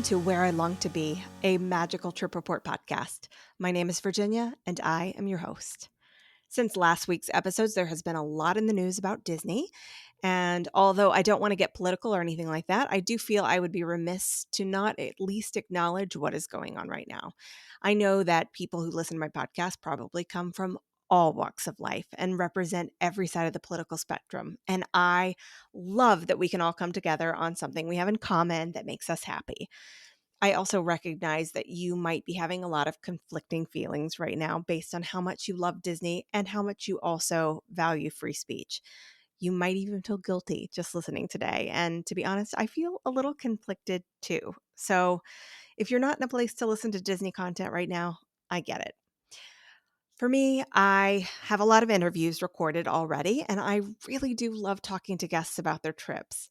to Where I Long to Be, a magical trip report podcast. My name is Virginia, and I am your host. Since last week's episodes, there has been a lot in the news about Disney. And although I don't want to get political or anything like that, I do feel I would be remiss to not at least acknowledge what is going on right now. I know that people who listen to my podcast probably come from all walks of life and represent every side of the political spectrum. And I love that we can all come together on something we have in common that makes us happy. I also recognize that you might be having a lot of conflicting feelings right now based on how much you love Disney and how much you also value free speech. You might even feel guilty just listening today. And to be honest, I feel a little conflicted too. So if you're not in a place to listen to Disney content right now, I get it. For me, I have a lot of interviews recorded already, and I really do love talking to guests about their trips.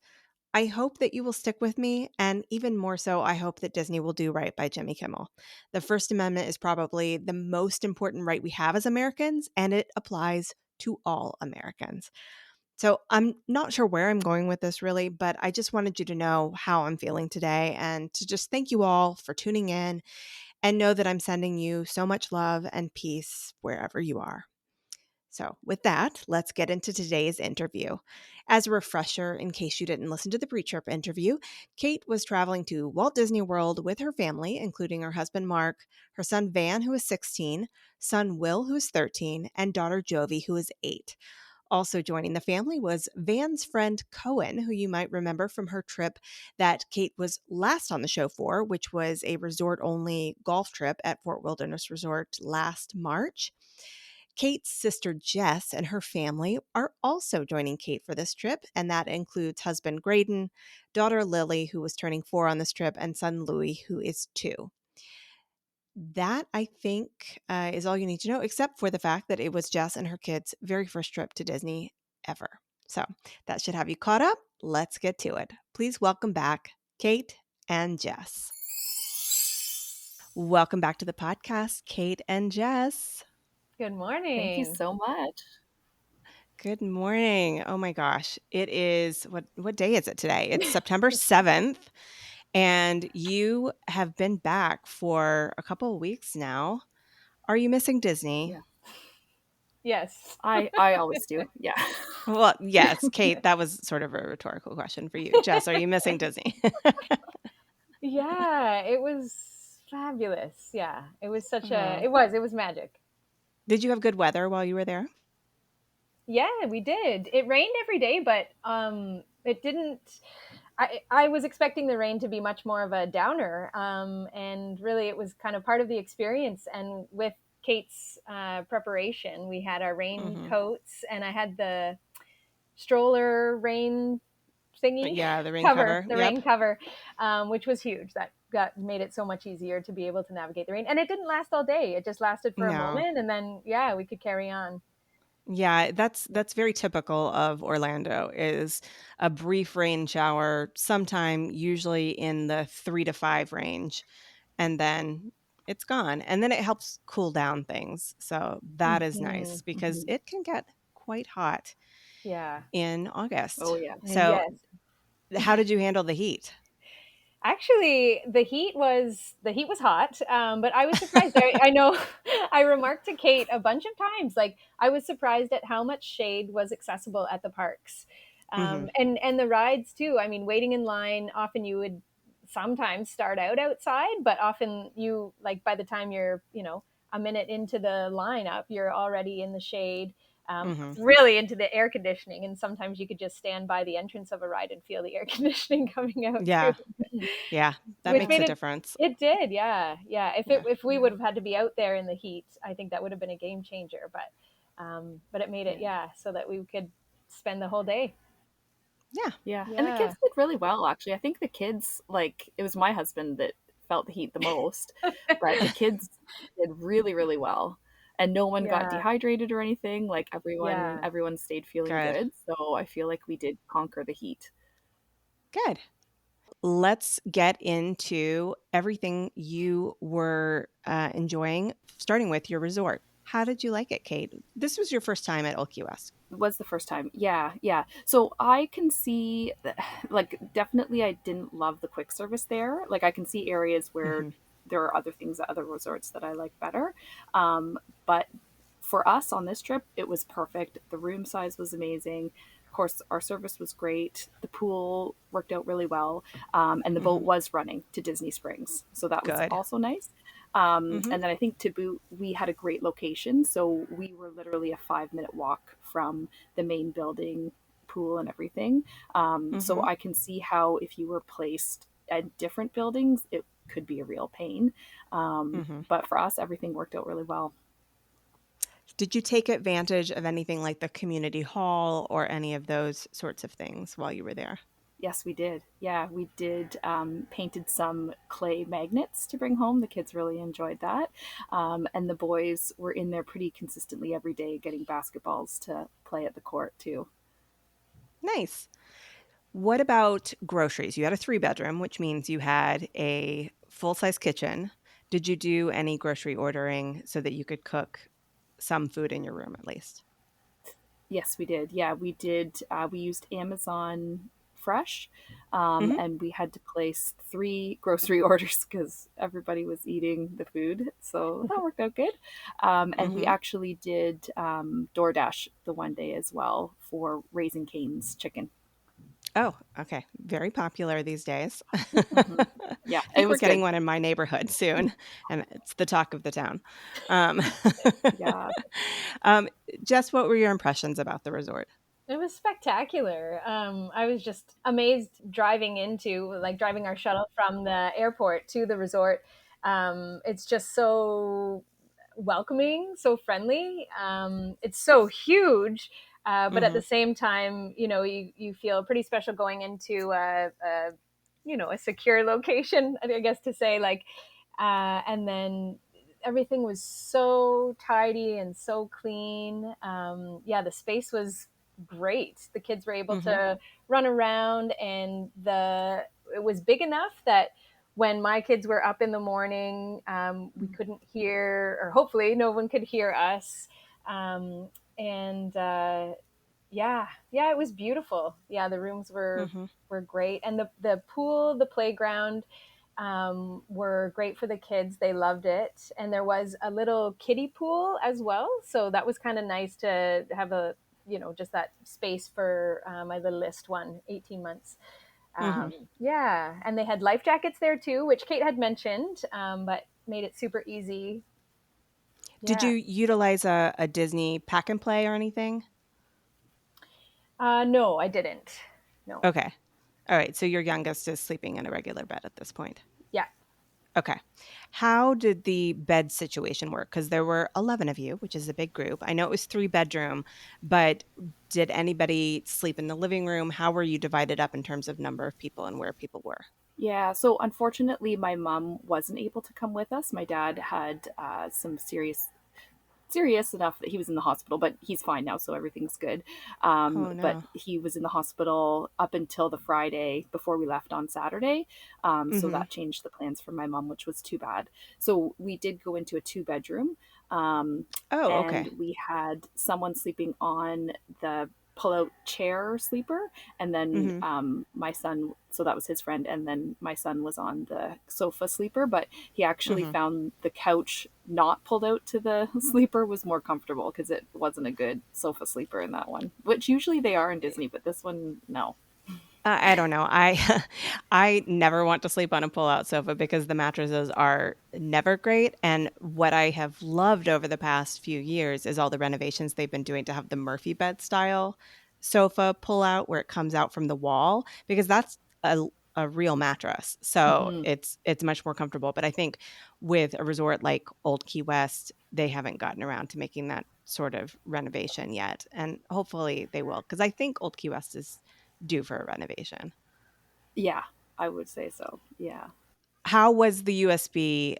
I hope that you will stick with me, and even more so, I hope that Disney will do right by Jimmy Kimmel. The First Amendment is probably the most important right we have as Americans, and it applies to all Americans. So I'm not sure where I'm going with this really, but I just wanted you to know how I'm feeling today and to just thank you all for tuning in and know that I'm sending you so much love and peace wherever you are. So, with that, let's get into today's interview. As a refresher, in case you didn't listen to the pre trip interview, Kate was traveling to Walt Disney World with her family, including her husband Mark, her son Van, who is 16, son Will, who is 13, and daughter Jovi, who is 8. Also joining the family was Van's friend Cohen, who you might remember from her trip that Kate was last on the show for, which was a resort only golf trip at Fort Wilderness Resort last March. Kate's sister Jess and her family are also joining Kate for this trip, and that includes husband Graydon, daughter Lily, who was turning 4 on this trip, and son Louis, who is 2. That, I think, is all you need to know, except for the fact that it was Jess and her kids' very first trip to Disney ever. So that should have you caught up. Let's get to it. Please welcome back Kate and Jess. Welcome back to the podcast, Kate and Jess. Good morning. Thank you so much. Good morning. Oh my gosh. It is what day is it today? It's September 7th, and you have been back for a couple of weeks now. Are you missing Disney? Yeah. Yes. I always do. Yeah. Well, yes, Kate, that was sort of a rhetorical question for you. Jess, are you missing Disney? Yeah, it was fabulous. Yeah, it was Oh. it was magic. Did you have good weather while you were there? Yeah, we did. It rained every day, but it didn't. I was expecting the rain to be much more of a downer, and really it was kind of part of the experience. And with Kate's preparation, we had our raincoats, and I had the stroller rain thingy Yeah, the rain cover. the Yep. rain cover, which was huge. That made it so much easier to be able to navigate the rain. And it didn't last all day. It just lasted for a No. moment, and then yeah, we could carry on. Yeah, that's very typical of Orlando is a brief rain shower sometime usually in the 3 to 5 range, and then it's gone. And then it helps cool down things. So that is Mm-hmm. nice because it can get quite hot Yeah. in August. Oh yeah. So Yes. how did you handle the heat? Actually, the heat was hot, but I was surprised. I know I remarked to Kate a bunch of times, like I was surprised at how much shade was accessible at the parks, Mhm. and the rides too. I mean, waiting in line, often you would sometimes start out outside, but often you like by the time you're a minute into the lineup, you're already in the shade. Mhm. Really into the air conditioning, and sometimes you could just stand by the entrance of a ride and feel the air conditioning coming out too. Yeah. Yeah, that Which makes made a it difference. it did, yeah. Yeah. Yeah. If we would have had to be out there in the heat, I think that would have been a game changer. But it made it, Yeah. yeah, so that we could spend the whole day. Yeah. Yeah. And the Yeah. kids did really well actually. I think the kids like it was my husband that felt the heat the most, but the kids did really, really well. And no one got Yeah. dehydrated or anything. Like Yeah. everyone stayed feeling Good. good. So I feel like we did conquer the heat. Good. Let's get into everything you were enjoying, starting with your resort. How did you like it, Kate? This was your first time at Old Key West. Was the first time. Yeah, yeah. So I can see, like, definitely I didn't love the quick service there. Like, I can see areas where Hmm. there are other things at other resorts that I like better. But for us on this trip, it was perfect. The room size was amazing. Of course, our service was great. The pool worked out really well. And the boat Hmm. was running to Disney Springs. So that was Good. also nice. Hmm. And then I think to boot, we had a great location. So we were literally a 5-minute walk from the main building, pool, and everything. So Hmm. I can see how if you were placed at different buildings, it could be a real pain. Hmm. But for us, everything worked out really well. Did you take advantage of anything like the community hall or any of those sorts of things while you were there? Yes, we did. Yeah, we did painted some clay magnets to bring home. The kids really enjoyed that. And the boys were in there pretty consistently every day getting basketballs to play at the court, too. Nice. What about groceries? You had a three-bedroom, which means you had a full-size kitchen. Did you do any grocery ordering so that you could cook some food in your room at least? Yes, we did. Yeah, we did. We used Amazon Fresh, Hmm. and we had to place 3 grocery orders because everybody was eating the food. So that worked out good. And we Hmm. actually did DoorDash the one day as well for Raising Cane's chicken. Oh, okay. Very popular these days. I Hmm. Yeah, it think we're was getting good. one in my neighborhood soon, and it's the talk of the town. Um, Yeah. um, Jess, what were your impressions about the resort? It was spectacular. I was just amazed driving our shuttle from the airport to the resort. It's just so welcoming, so friendly. It's so huge, but at Hmm. the same time, you feel pretty special going into a secure location, I guess to say and then everything was so tidy and so clean. Yeah, the space was great. The kids were able Hmm. to run around, and the it was big enough that when my kids were up in the morning, we couldn't hear, or hopefully no one could hear us. And Yeah, yeah, it was beautiful. Yeah, the rooms Hmm. were great, and the pool, the playground were great for the kids. They loved it, and there was a little kiddie pool as well, so that was kind of nice to have just that space for my littlest one, 18 months. Hmm. Yeah, and they had life jackets there too, which Kate had mentioned, but made it super easy. Did Yeah. you utilize a Disney pack and play or anything? No, I didn't. No. Okay. All right. So your youngest is sleeping in a regular bed at this point. Yeah. Okay. How did the bed situation work? Because there were 11 of you, which is a big group. I know it was three-bedroom, but did anybody sleep in the living room? How were you divided up in terms of number of people and where people were? Yeah, so unfortunately, my mom wasn't able to come with us. My dad had some serious enough that he was in the hospital, but he's fine now, so everything's good. Oh, But no. he was in the hospital up until the Friday before we left on Saturday. So Hmm. that changed the plans for my mom, which was too bad. So we did go into a 2 bedroom, Oh, and okay. we had someone sleeping on the pull-out chair sleeper, and then Hmm. my son. So that was his friend, and then my son was on the sofa sleeper. But he actually Hmm. found the couch not pulled out to the sleeper was more comfortable because it wasn't a good sofa sleeper in that one, which usually they are in Disney, but this one, no. I don't know. I I never want to sleep on a pull-out sofa because the mattresses are never great. And what I have loved over the past few years is all the renovations they've been doing to have the Murphy bed style sofa pull-out where it comes out from the wall because that's a real mattress. So Hmm. it's much more comfortable. But I think with a resort like Old Key West, they haven't gotten around to making that sort of renovation yet. And hopefully they will because I think Old Key West is due for a renovation. Yeah, I would say so. Yeah. How was the USB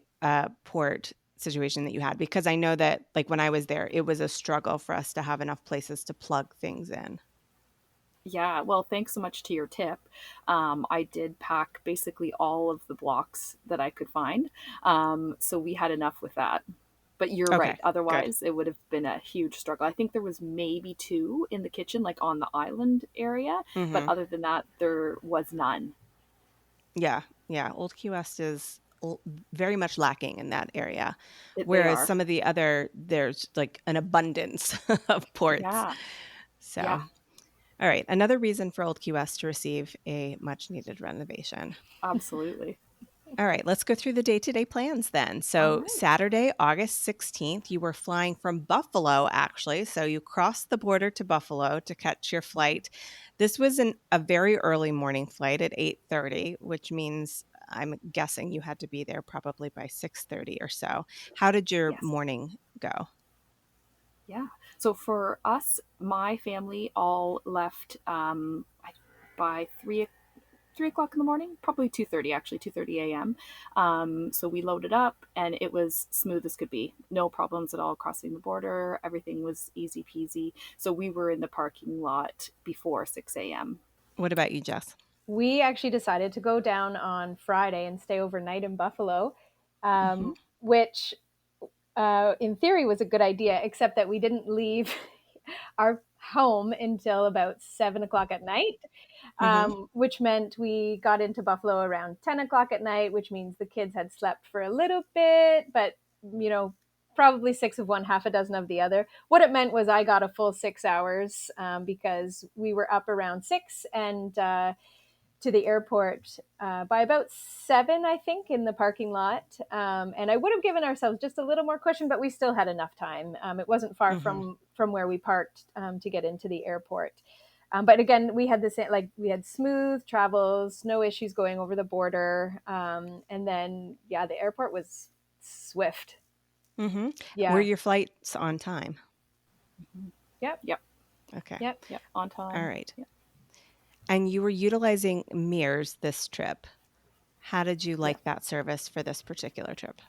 port situation that you had? Because I know that, like, when I was there, it was a struggle for us to have enough places to plug things in. Yeah, well, thanks so much to your tip. I did pack basically all of the blocks that I could find. So we had enough with that. But you're right. Okay, good. Otherwise, it would have been a huge struggle. I think there was maybe two in the kitchen, like on the island area, but Mm-hmm. other than that, there was none. Yeah, yeah. Old Key West is very much lacking in that area, They whereas are. some of the other there's like an abundance of ports. Yeah. Yeah. So, all right, another reason for Old Key West to receive a much needed renovation. Absolutely. All right, let's go through the day-to-day plans then. All So, right. Saturday, August 16th, you were flying from Buffalo, actually. So, you crossed the border to Buffalo to catch your flight. This was a very early morning flight at 8:30, which means I'm guessing you had to be there probably by 6:30 or so. How did your Yes. morning go? Yeah. So for us, my family all left by 3 o'clock in the morning, probably 2:30 actually, 2:30 a.m. So we loaded up and it was smooth as could be. No problems at all crossing the border. Everything was easy peasy. So we were in the parking lot before 6 a.m. What about you, Jess? We actually decided to go down on Friday and stay overnight in Buffalo, Hmm. which in theory was a good idea, except that we didn't leave our home until about 7 o'clock at night, Hmm. which meant we got into Buffalo around 10 o'clock at night, which means the kids had slept for a little bit, but, you know, probably six of one, half a dozen of the other. What it meant was I got a full 6 hours because we were up around six and to the airport by about seven, I think, in the parking lot. And I would have given ourselves just a little more cushion, but we still had enough time. It wasn't far Hmm. from where we parked to get into the airport. But again, we had the same, like we had smooth travels, no issues going over the border. And then, yeah, the airport was swift. Hmm. Were Yeah. your flights on time? Mhm. Yep. Yep. Okay. Yep. Yep. On All time. right. Yep. And you were utilizing Mears this trip. How did you Yeah. like that service for this particular trip?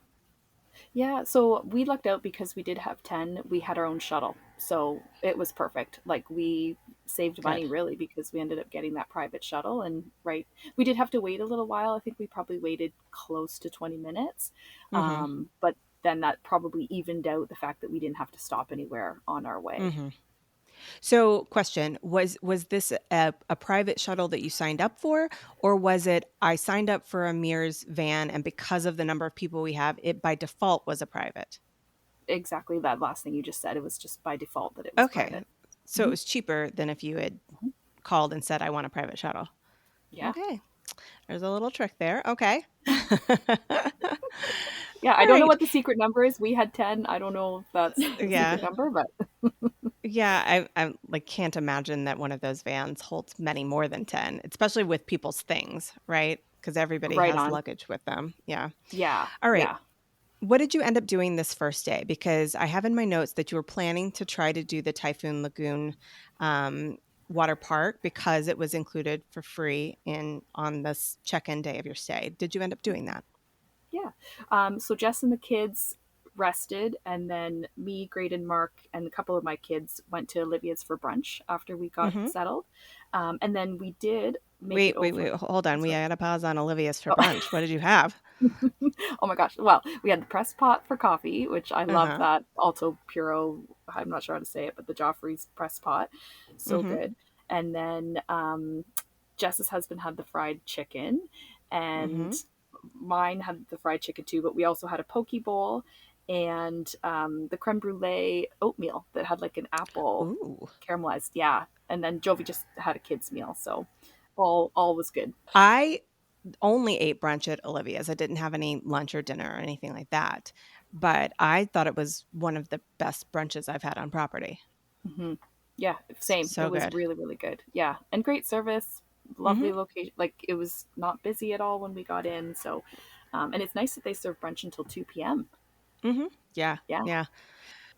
Yeah, so we lucked out because we did have 10. We had our own shuttle. So it was perfect. Like we saved Good. money really because we ended up getting that private shuttle and right we did have to wait a little while. I think we probably waited close to 20 minutes. Mhm. But then that probably evened out the fact that we didn't have to stop anywhere on our way. Mhm. So, question, was this a private shuttle that you signed up for, or was it I signed up for a Mears van and because of the number of people we have, it by default was a private? Exactly that last thing you just said. It was just by default that it was Okay. private. So it Hmm. was cheaper than if you had Hmm. called and said I want a private shuttle. Yeah. Okay. There's a little trick there. Okay. Yeah, I All don't know right. what the secret number is. We had 10. I don't know if that's the Yeah. secret number, but Yeah, I like can't imagine that one of those vans holds many more than 10, especially with people's things, right? Because everybody right has on. luggage with them. Yeah. Yeah, All right. yeah. What did you end up doing this first day? Because I have in my notes that you were planning to try to do the Typhoon Lagoon um, water park because it was included for free in on this check-in day of your stay. Did you end up doing that? Yeah. So Jess and the kids rested, and then me, Graydon, Mark, and a couple of my kids went to Olivia's for brunch after we got Hmm. settled. And then we did make it Wait, over. hold on. We Sorry. got to pause on Olivia's for Oh. brunch. What did you have? Oh my gosh. Well, we had the press pot for coffee, which I love Uh-huh. that. Alto Puro, I'm not sure how to say it, but the Joffrey's press pot. So Mm-hmm. good. And then Jess's husband had the fried chicken, Mm-hmm. and mine had the fried chicken too, but we also had a poke bowl and the creme brulee oatmeal that had like an apple Ooh. caramelized. Yeah. And then Jovi just had a kid's meal. So all was good. I only ate brunch at Olivia's. I didn't have any lunch or dinner or anything like that. But I thought it was one of the best brunches I've had on property. Hmm. Yeah, same. It So was good. really, really good. Yeah, and great service, Hmm. lovely location. Like it was not busy at all when we got in. So, and it's nice that they serve brunch until 2 p.m. Hmm. Yeah. Yeah, Yeah.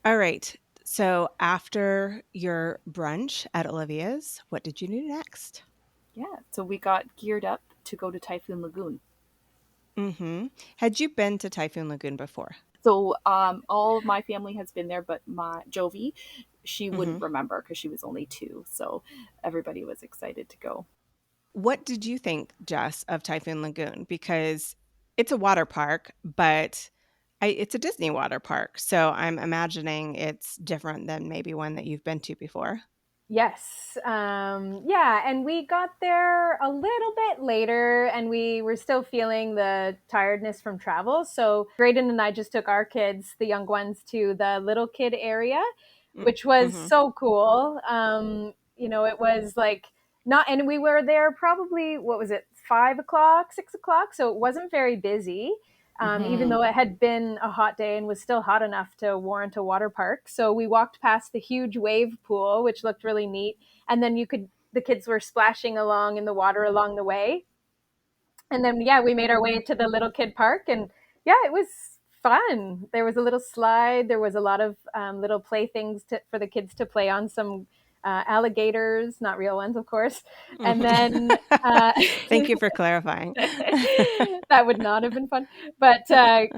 All right. So after your brunch at Olivia's, what did you do next? yeah. So we got geared up to go to Typhoon Lagoon. Hmm. Had you been to Typhoon Lagoon before? So all of my family has been there, but my Jovi, she Hmm. wouldn't remember because she was only 2. So everybody was excited to go. What did you think, Jess, of Typhoon Lagoon? Because it's a water park, but It's a Disney water park, so I'm imagining it's different than maybe one that you've been to before. Yes. Yeah. And we got there a little bit later and we were still feeling the tiredness from travel. So Graydon and I just took our kids, the young ones, to the little kid area, which was Mm-hmm. so cool. It was like not, and we were there probably, what was it, 5 o'clock, 6 o'clock. So it wasn't very busy, even Mm-hmm. though it had been a hot day and was still hot enough to warrant a water park. So we walked past the huge wave pool, which looked really neat. And then the kids were splashing along in the water along the way. And then, yeah, we made our way to the little kid park. And yeah, it was fun. There was a little slide, there was a lot of little playthings for the kids to play on, some alligators, not real ones, of course. And then Thank you for clarifying. that would not have been fun. But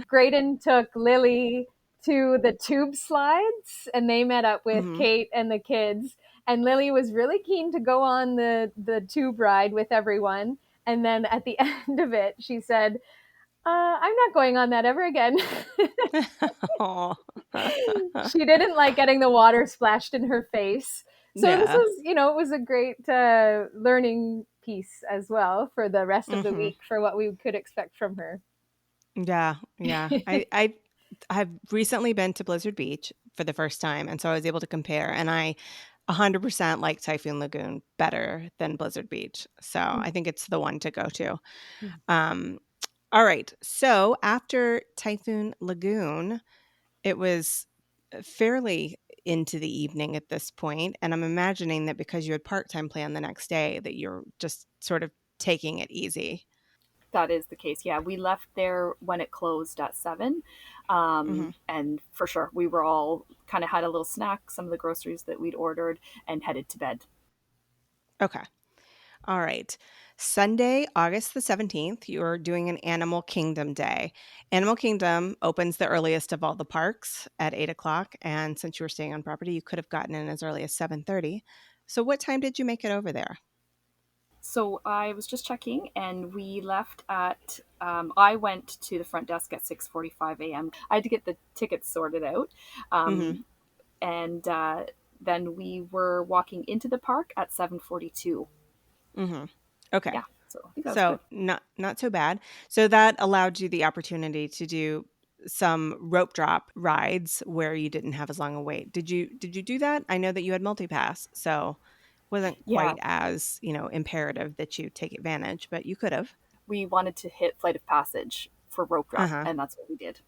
Graydon took Lily to the tube slides, and they met up with Hmm. Kate and the kids. And Lily was really keen to go on the tube ride with everyone. And then at the end of it, she said, "I'm not going on that ever again." Aw. She didn't like getting the water splashed in her face. So this Yeah. was, it was a great learning piece as well for the rest of the Hmm. week for what we could expect from her. Yeah. Yeah. I've recently been to Blizzard Beach for the first time, and so I was able to compare, and I 100% like Typhoon Lagoon better than Blizzard Beach. So I think it's the one to go to. Um, all right. So after Typhoon Lagoon, it was fairly into the evening at this point, and I'm imagining that because you had part-time plan the next day, that you're just sort of taking it easy. That is the case. Yeah, we left there when it closed at 7. Hmm. And for sure, we were all kind of had a little snack, some of the groceries that we'd ordered, and headed to bed. Okay. All right. Sunday, August the 17th, you're doing an Animal Kingdom day. Animal Kingdom opens the earliest of all the parks at 8 o'clock. And since you were staying on property, you could have gotten in as early as 7:30. So what time did you make it over there? So I was just checking, and we left at. I went to the front desk at 6:45 a.m. I had to get the tickets sorted out, Mm-hmm. um, and then we were walking into the park at 7:42. Mm-hmm. Okay. Yeah, so I think that was So good. not so bad. So that allowed you the opportunity to do some rope drop rides where you didn't have as long a wait. Did you do that? I know that you had multipass, so wasn't Yeah, quite as, imperative that you take advantage, but you could have. we wanted to hit Flight of Passage for rope drop, Uh-huh. and that's what we did.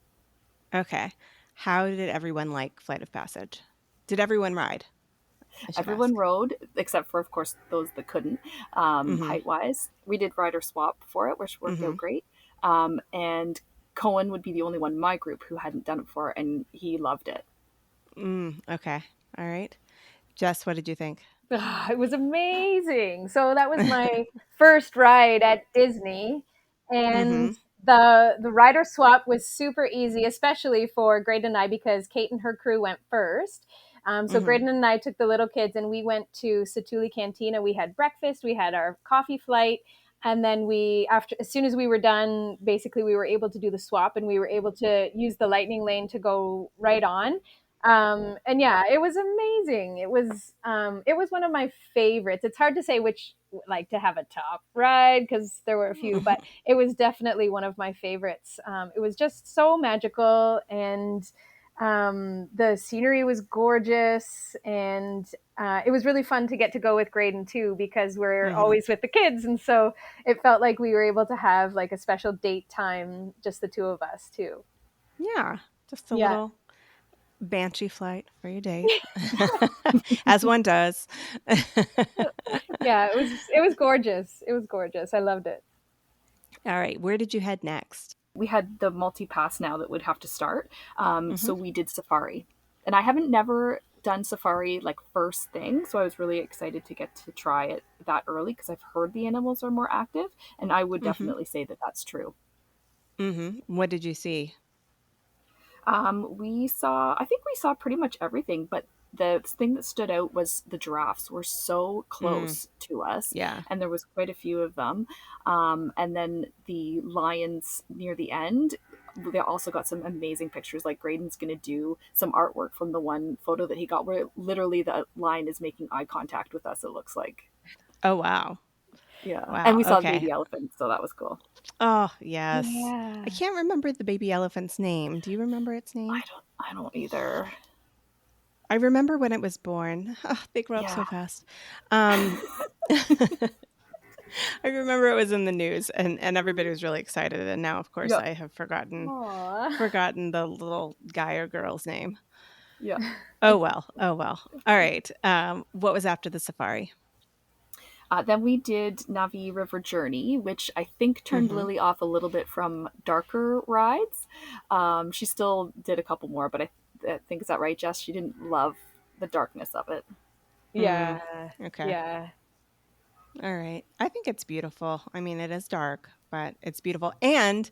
Okay. How did everyone like Flight of Passage? Did everyone ride? I should Everyone ask. rode, except for, of course, those that couldn't, Mhm. height wise. We did rider swap for it, which worked out Mhm. great. And Cohen would be the only one in my group who hadn't done it before, and he loved it. Okay. All right. Jess, what did you think? It was amazing. So that was my first ride at Disney, and Mhm. the rider swap was super easy, especially for Graydon and I because Kate and her crew went first. So Mhm. Graydon and I took the little kids, and we went to Satuli Cantina. We had breakfast, we had our coffee flight, and then after as soon as we were done, basically we were able to do the swap, and we were able to use the lightning lane to go right on. And yeah, it was amazing. It was one of my favorites. It's hard to say which, like, to have a top ride because there were a few, but it was definitely one of my favorites. It was just so magical, and the scenery was gorgeous, and it was really fun to get to go with Graydon too because we're Mhm. always with the kids, and so it felt like we were able to have like a special date time, just the two of us too. Yeah, just a Yeah. little banshee flight for your date, as one does. Yeah, it was gorgeous. It was gorgeous. I loved it. All right, where did you head next? We had the multi pass now that would have to start. Mhm. So we did safari, and I haven't never done safari like first thing, so I was really excited to get to try it that early because I've heard the animals are more active, and I would Mhm. definitely say that that's true. Mhm. What did you see? I think we saw pretty much everything, but the thing that stood out was the giraffes were so Mm, close to us, yeah. and there was quite a few of them. And then the lions near the end, they also got some amazing pictures. Like Graydon's going to do some artwork from the one photo that he got where literally the line is making eye contact with us, it looks like. Oh, wow. Yeah. And Wow. we saw the Okay. baby elephant, so that was cool. Oh, yes. I Yeah. can't remember the baby elephant's name. Do you remember its name? I don't either. I remember when it was born. Oh, they grow up Yeah. so fast. Um, I remember it was in the news and everybody was really excited. And now, of course, Yeah. I have Aw. forgotten the little guy or girl's name. Yeah. Oh well. Oh well. All right. What was after the safari? Then we did Navi River Journey, which I think turned Mm-hmm. Lily off a little bit from darker rides. She still did a couple more, but I think, is that right, Jess? She didn't love the darkness of it. Mm, Yeah. okay. Yeah. All right. I think it's beautiful. I mean, it is dark, but it's beautiful. And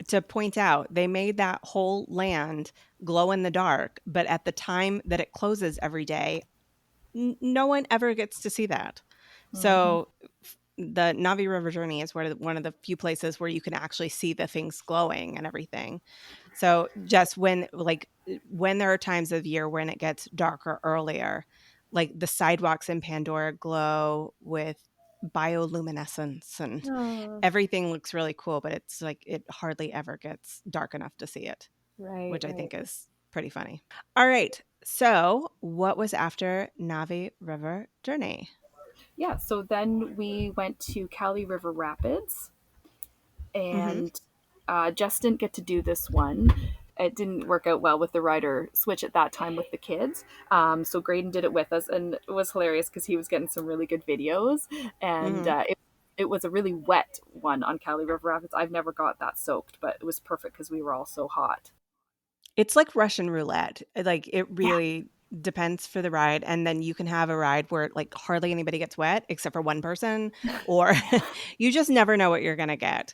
to point out, they made that whole land glow in the dark, but at the time that it closes every day, no one ever gets to see that. Mm-hmm. So the Navi River Journey is one of the few places where you can actually see the things glowing and everything. So just when there are times of year when it gets darker earlier, like the sidewalks in Pandora glow with bioluminescence and Oh, everything looks really cool, but it's like it hardly ever gets dark enough to see it, right, which I right. think is pretty funny. All right. So, what was after Navi River Journey? Yeah, so then we went to Cali River Rapids, Mhm. and Jess didn't get to do this one. It didn't work out well with the rider switch at that time with the kids. So Graydon did it with us, and it was hilarious because he was getting some really good videos. And Mhm. it was a really wet one on Cali River Rapids. I've never got that soaked, but it was perfect because we were all so hot. It's like Russian roulette. Like it Yeah. really depends for the ride, and then you can have a ride where like hardly anybody gets wet except for one person, or you just never know what you're gonna get.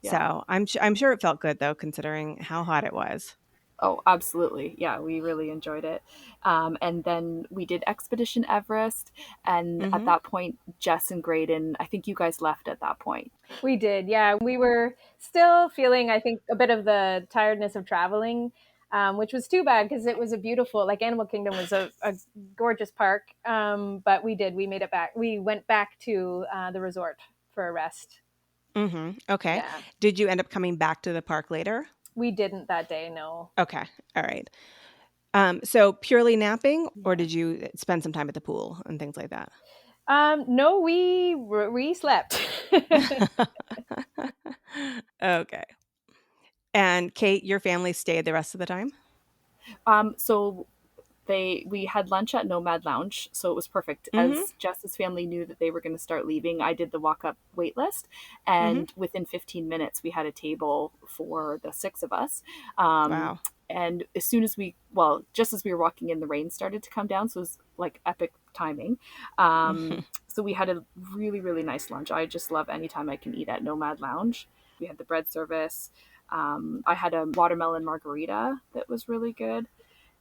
Yeah. So I'm sure it felt good though, considering how hot it was. Oh, absolutely. Yeah, we really enjoyed it. And then we did Expedition Everest. And at Hmm. that point, Jess and Graydon, I think you guys left at that point. We did. Yeah. We were still feeling, I think, a bit of the tiredness of traveling, which was too bad because it was a beautiful, like Animal Kingdom was a gorgeous park. But we did. We made it back. We went back to the resort for a rest. Hmm. Okay. Yeah. Did you end up coming back to the park later? We didn't that day. No. Okay. All right. So purely napping, or Yeah. did you spend some time at the pool and things like that? No, we slept. Okay. And Kate, your family stayed the rest of the time? So we had lunch at Nomad Lounge, so it was perfect. Mhm. As Jess's family knew that they were going to start leaving, I did the walk up wait list, Mhm. and within 15 minutes, we had a table for the six of us. Um, Wow. and as soon as just as we were walking in, the rain started to come down, so it was like epic timing. Mhm. So we had a really, really nice lunch. I just love anytime I can eat at Nomad Lounge. We had the bread service. I had a watermelon margarita that was really good.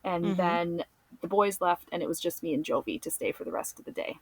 And Mhm. then the boys left, and it was just me and Jovi to stay for the rest of the day.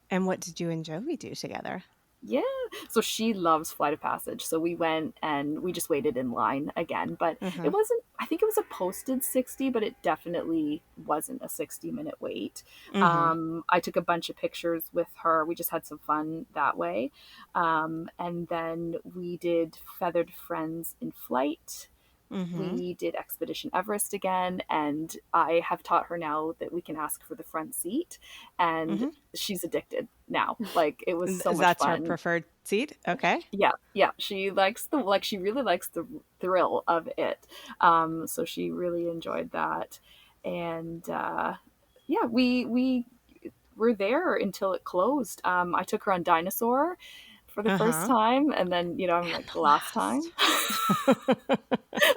And what did you and Joey do together? Yeah. So she loves Flight of Passage. So we went and we just waited in line again. But it Uh-huh. wasn't, I think it was a posted 60, but it definitely wasn't a 60-minute wait. Mhm. I took a bunch of pictures with her. We just had some fun that way. And then we did Feathered Friends in Flight. Mhm. We did Expedition Everest again, and I have taught her now that we can ask for the front seat, and Mhm. she's addicted now. Like, it was so much That's her fun. preferred seat? Okay. Yeah, yeah, she likes she really likes the thrill of it. So she really enjoyed that, and yeah, we were there until it closed. I took her on Dinosaur for the first Uh-huh. time, and then I'm And like, the the last time. last.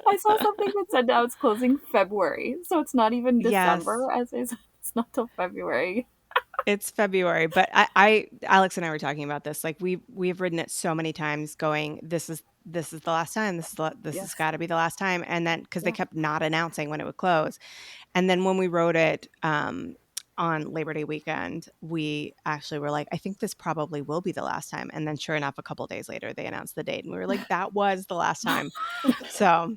I saw something that said now it's closing February, so it's not even Yes. December, as is. It's not till February. It's February, but Alex and I were talking about this. Like we've ridden it so many times, going, this is the last time. This has Yes. got to be the last time. And then because they Yeah. kept not announcing when it would close, and then when we rode it on Labor Day weekend, we actually were like, I think this probably will be the last time. And then sure enough, a couple days later, they announced the date. And we were like, that was the last time. So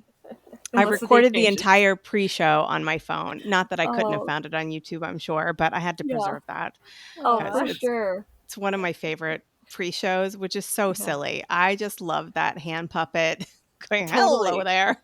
I Unless the date recorded the changes. entire pre-show on my phone. Not that I couldn't have Oh, found it on YouTube, I'm sure, but I had to yeah. preserve that Oh, because for Aw. sure. it's one of my favorite pre-shows, which is so Yeah, silly. I just love that hand puppet going, hello totally. there.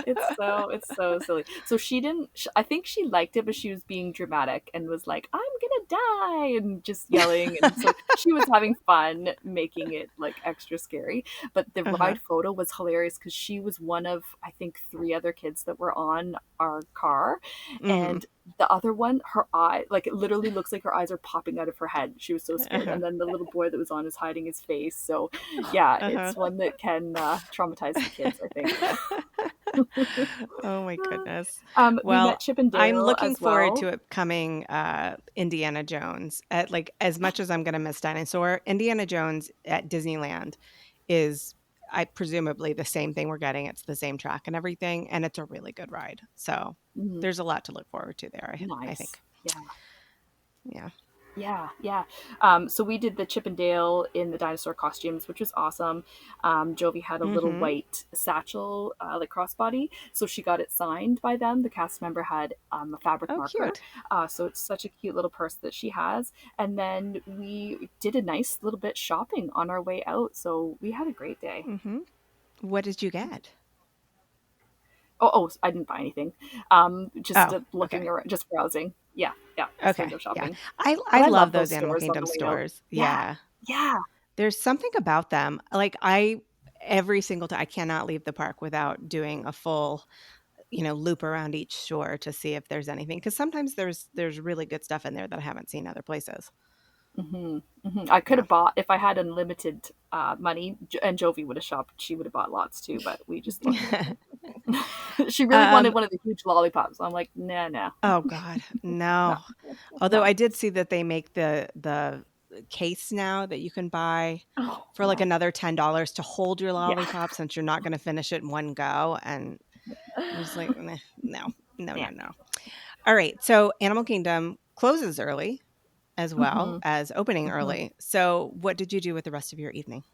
It's so silly. So she didn't. I think she liked it, but she was being dramatic and was like, "I'm gonna die," and just yelling. And so she was having fun making it like extra scary. But the Uh-huh. ride photo was hilarious because she was one of I think three other kids that were on our car, Mhm. and the other one, her eye, like it literally looks like her eyes are popping out of her head. She was so scared. Uh-huh. And then the little boy that was on is hiding his face. So yeah, Uh-huh. it's one that can traumatize the kids, I think. Oh my goodness. We met Well, Chip and I'm Dale looking as forward well. to it coming Indiana Jones. At like as much as I'm gonna miss Dinosaur, Indiana Jones at Disneyland is I presumably the same thing we're getting. It's the same track and everything, and it's a really good ride. So Mhm. there's a lot to look forward to there, I Nice. think. Yeah. Yeah. Yeah, yeah. So we did the Chip and Dale in the dinosaur costumes, which was awesome. Jovi had a little Mm-hmm. white satchel, like crossbody, so she got it signed by them. The cast member had a fabric Oh, marker, cute. so it's such a cute little purse that she has. And then we did a nice little bit shopping on our way out, so we had a great day. Mm-hmm. What did you get? Oh, I didn't buy anything. Just Oh, looking okay. around, just browsing. Yeah, yeah, just Okay. window Yeah. shopping. I But I love love those those Animal stores on Kingdom the way out. stores. Yeah, Yeah. yeah. There's something about them. Like I every single time I cannot leave the park without doing a full, loop around each store to see if there's anything cuz sometimes there's really good stuff in there that I haven't seen other places. I could Yeah. have bought if I had unlimited money, and Jovi would have shopped. She would have bought lots too, but we just looked. She really wanted um one of the huge lollipops. I'm like, nah, nah, oh god. no, No. Although no. I did see that they make the case now that you can buy Oh, for like another $10 to hold your Yeah, lollipop since you're not going to finish it in one go and I'm just like, "Meh, no, no, yeah. no, no." All right. So Animal Kingdom closes early as well hmm as opening hmm early. So what did you do with the rest of your evening?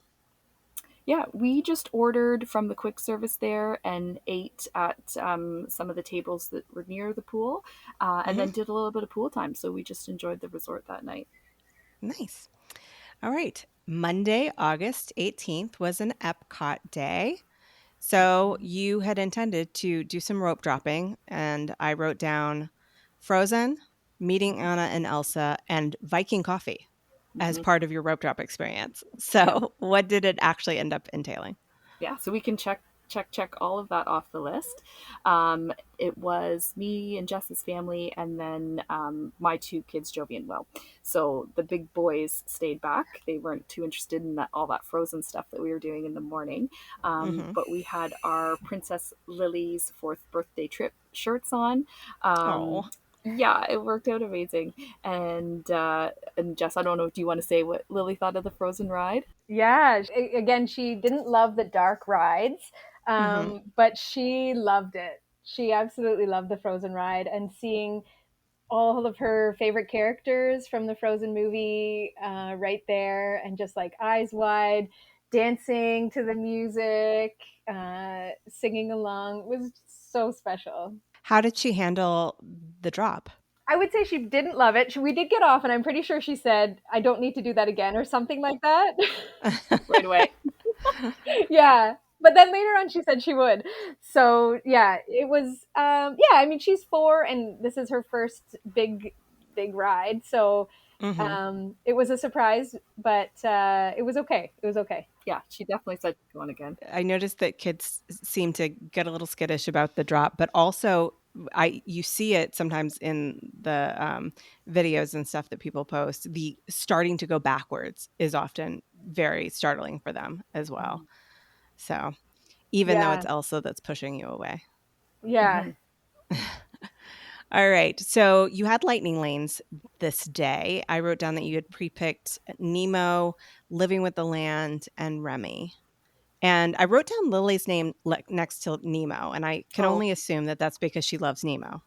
Yeah, we just ordered from the quick service there and ate at some of the tables that were near the pool, and Hmm. then did a little bit of pool time. So we just enjoyed the resort that night. Nice. All right. Monday, August 18th was an Epcot day. So you had intended to do some rope dropping, and I wrote down Frozen, meeting Anna and Elsa, and Viking coffee as hmm part of your rope drop experience. Yep. So what did it actually end up entailing? Yeah, so we can check all of that off the list. It was me and Jess's family, and then my two kids, Jovi and Will. So the big boys stayed back. They weren't too interested in all that Frozen stuff that we were doing in the morning. Hmm. But we had our Princess Lily's fourth birthday trip shirts on. Oh. Yeah, it worked out amazing. And Jess, I don't know. Do you want to say what Lily thought of the Frozen ride? yeah. Again, she didn't love the dark rides, Hmm. but she loved it. She absolutely loved the Frozen ride and seeing all of her favorite characters from the Frozen movie right there and just like eyes wide, dancing to the music, singing along was so special. How did she handle the drop? I would say she didn't love it. We did get off, and I'm pretty sure she said, I don't need to do that again, or something like that. Right away. Yeah. But then later on, she said she would. So, yeah, it was, yeah, I mean, she's 4, and this is her first big ride. So, Hmm. it was a surprise, but it was okay. It was okay. Yeah, she definitely said she's going again. I noticed that kids seem to get a little skittish about the drop, but also you see it sometimes in the videos and stuff that people post. The starting to go backwards is often very startling for them as well. Mhm. So even though it's Yeah. Elsa that's pushing you away. Yeah. Mhm. All right. So you had lightning lanes this day. I wrote down that you had pre-picked Nemo, Living with the Land, and Remy. And I wrote down Lily's name next to Nemo, and I can Oh, only assume that that's because she loves Nemo.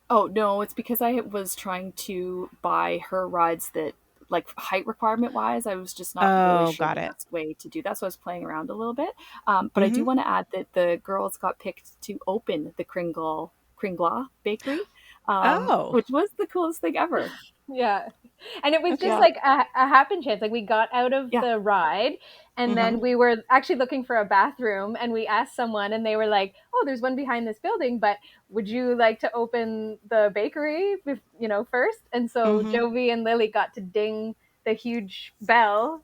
Oh, no, it's because I was trying to buy her rides that, like, height requirement wise, I was just not really Oh, sure got the it. best way to do that. So I was playing around a little bit. But I do Mhm. want to add that the girls got picked to open the Kringla Bakery, Oh. which was the coolest thing ever. Yeah. And it was just Okay. Yeah. like a happen chance. Like we got out of Yeah. the ride and Mhm. then we were actually looking for a bathroom and we asked someone and they were like, "Oh, there's one behind this building, but would you like to open the bakery, first?" And so Mhm. Jovi and Lily got to ding the huge bell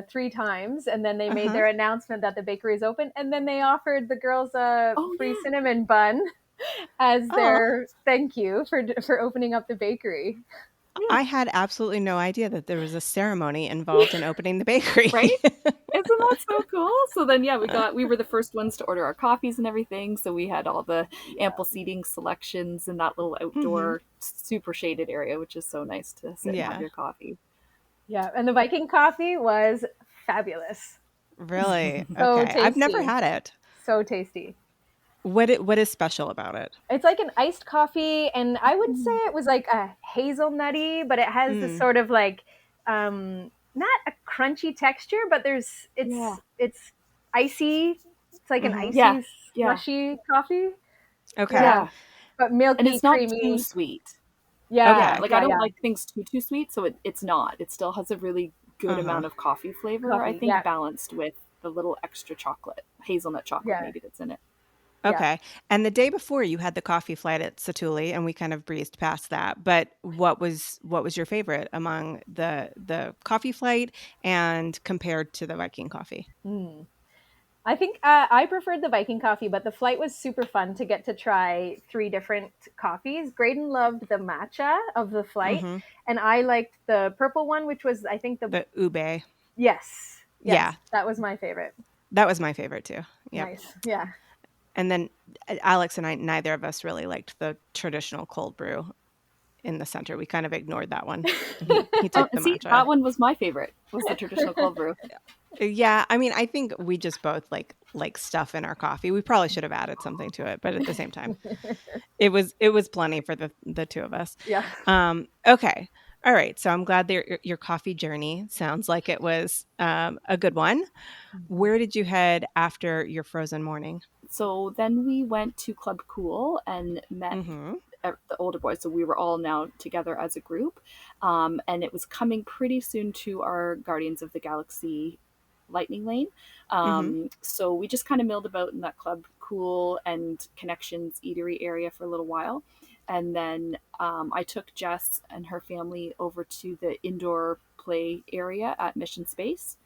3 times and then they made Uh-huh. their announcement that the bakery is open and then they offered the girls a Oh, free yeah. cinnamon bun as Oh, their thank you for opening up the bakery. Yeah. I had absolutely no idea that there was a ceremony involved in opening the bakery. Right? Isn't that so cool? So then, yeah, we were the first ones to order our coffees and everything. So we had all the ample seating selections in that little Mhm. outdoor, super shaded area, which is so nice to sit and have Yeah. your coffee. Yeah, and the Viking coffee was fabulous. Really? So Okay. I've never tasty. had it. So tasty. What is special about it? It's like an iced coffee, and I would say Mm. it was like a hazelnutty, but it has this Mm. sort of like not a crunchy texture, but Yeah. it's icy. It's like an Mhm. Yeah. icy, Yeah. slushy coffee. Okay. Yeah, Yeah. but And milky, it's not too creamy. sweet. Yeah, Yeah. Okay. Like, I yeah, don't yeah. like things too sweet. So it's not. It still has a really good Uh-huh. amount of coffee flavor, I Coffee. think, Yeah, balanced with the little extra chocolate, hazelnut chocolate yeah, maybe that's in it. yeah. Okay. And the day before you had the coffee flight at Satuli and we kind of breezed past that. But what was your favorite among the coffee flight and compared to the Viking coffee? Mm. I think I preferred the Viking coffee, but the flight was super fun to get to try 3 different coffees. Graydon loved the matcha of the flight, Mhm. and I liked the purple one, which was, I think, the The ube. yes, Yeah. yes, that was my favorite. That was my favorite too. Yep. Nice, yeah. And then Alex and I, neither of us really liked the traditional cold brew in the center. We kind of ignored that one. And he Oh, took the and see, matcha. that one was my favorite, was the traditional cold brew. Yeah, I mean, I think we just both like stuff in our coffee. We probably should have added something to it, but at the same time, it was plenty for the two of us. Yeah. Okay. All right. So I'm glad that your coffee journey sounds like it was a good one. Mhm. Where did you head after your frozen morning? So then we went to Club Cool and met Mhm. the older boys. So we were all now together as a group. And it was coming pretty soon to our Guardians of the Galaxy lightning lane. Mhm. So we just kind of milled about in that Club Cool and Connections eatery area for a little while. And then I took Jess and her family over to the indoor play area at Mission Space.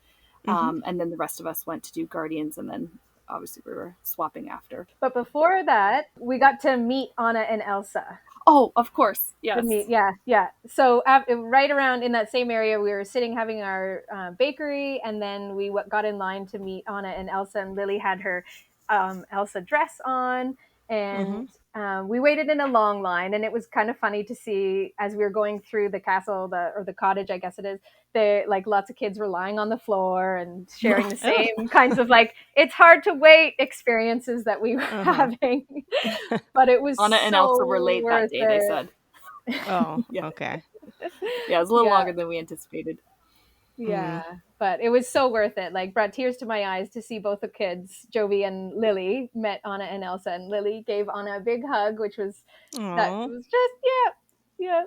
Mhm. And then the rest of us went to do Guardians, and then obviously we were swapping after. But before that, we got to meet Anna and Elsa. Oh, of course, The meat, yes. yeah, yeah. So right around in that same area, we were sitting having our bakery, and then we got in line to meet Anna and Elsa. And Lily had her Elsa dress on, and Mhm. we waited in a long line. And it was kind of funny to see as we were going through the castle, or the cottage, I guess it is. They like lots of kids were lying on the floor and sharing the Oh. same kinds of like it's hard to wait experiences that we were Uh-huh. having, but it was Anna and Elsa were so late that worth day, they it. said. Oh, Yeah. okay. Yeah, it was a little Yeah, longer than we anticipated. Mm. yeah. But it was so worth it. Like brought tears to my eyes to see both the kids, Jovi and Lily, met Anna and Elsa, and Lily gave Anna a big hug, which was that Aw. was just yeah,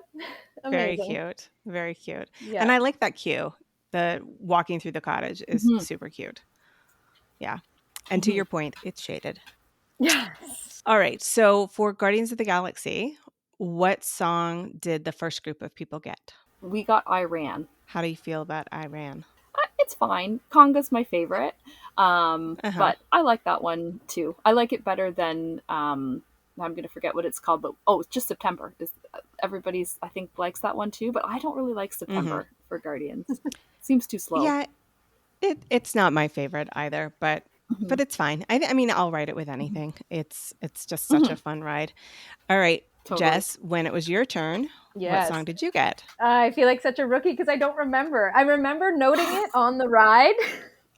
Very amazing. cute. Very cute. Yeah. And I like that cue. The walking through the cottage is Mhm, super cute. Yeah. And to mhm. your point, it's shaded. Yes. All right. So for Guardians of the Galaxy, what song did the first group of people get? We got Iran. How do you feel about Iran? It's fine. Conga's my favorite, Uh-huh. but I like that one too. I like it better than I'm gonna forget what it's called, but oh, it's just September. Everybody's I think likes that one too, but I don't really like Mm-hmm. September for Guardians. Seems too slow. Yeah, it's not my favorite either, Mhm, but it's fine. I mean, I'll ride it with mhm, anything. It's just such a mhm. fun ride. All right, Totally. Jess, when it was your turn, what Yes. song did you get? I feel like such a rookie because I don't remember. I remember noting it on the ride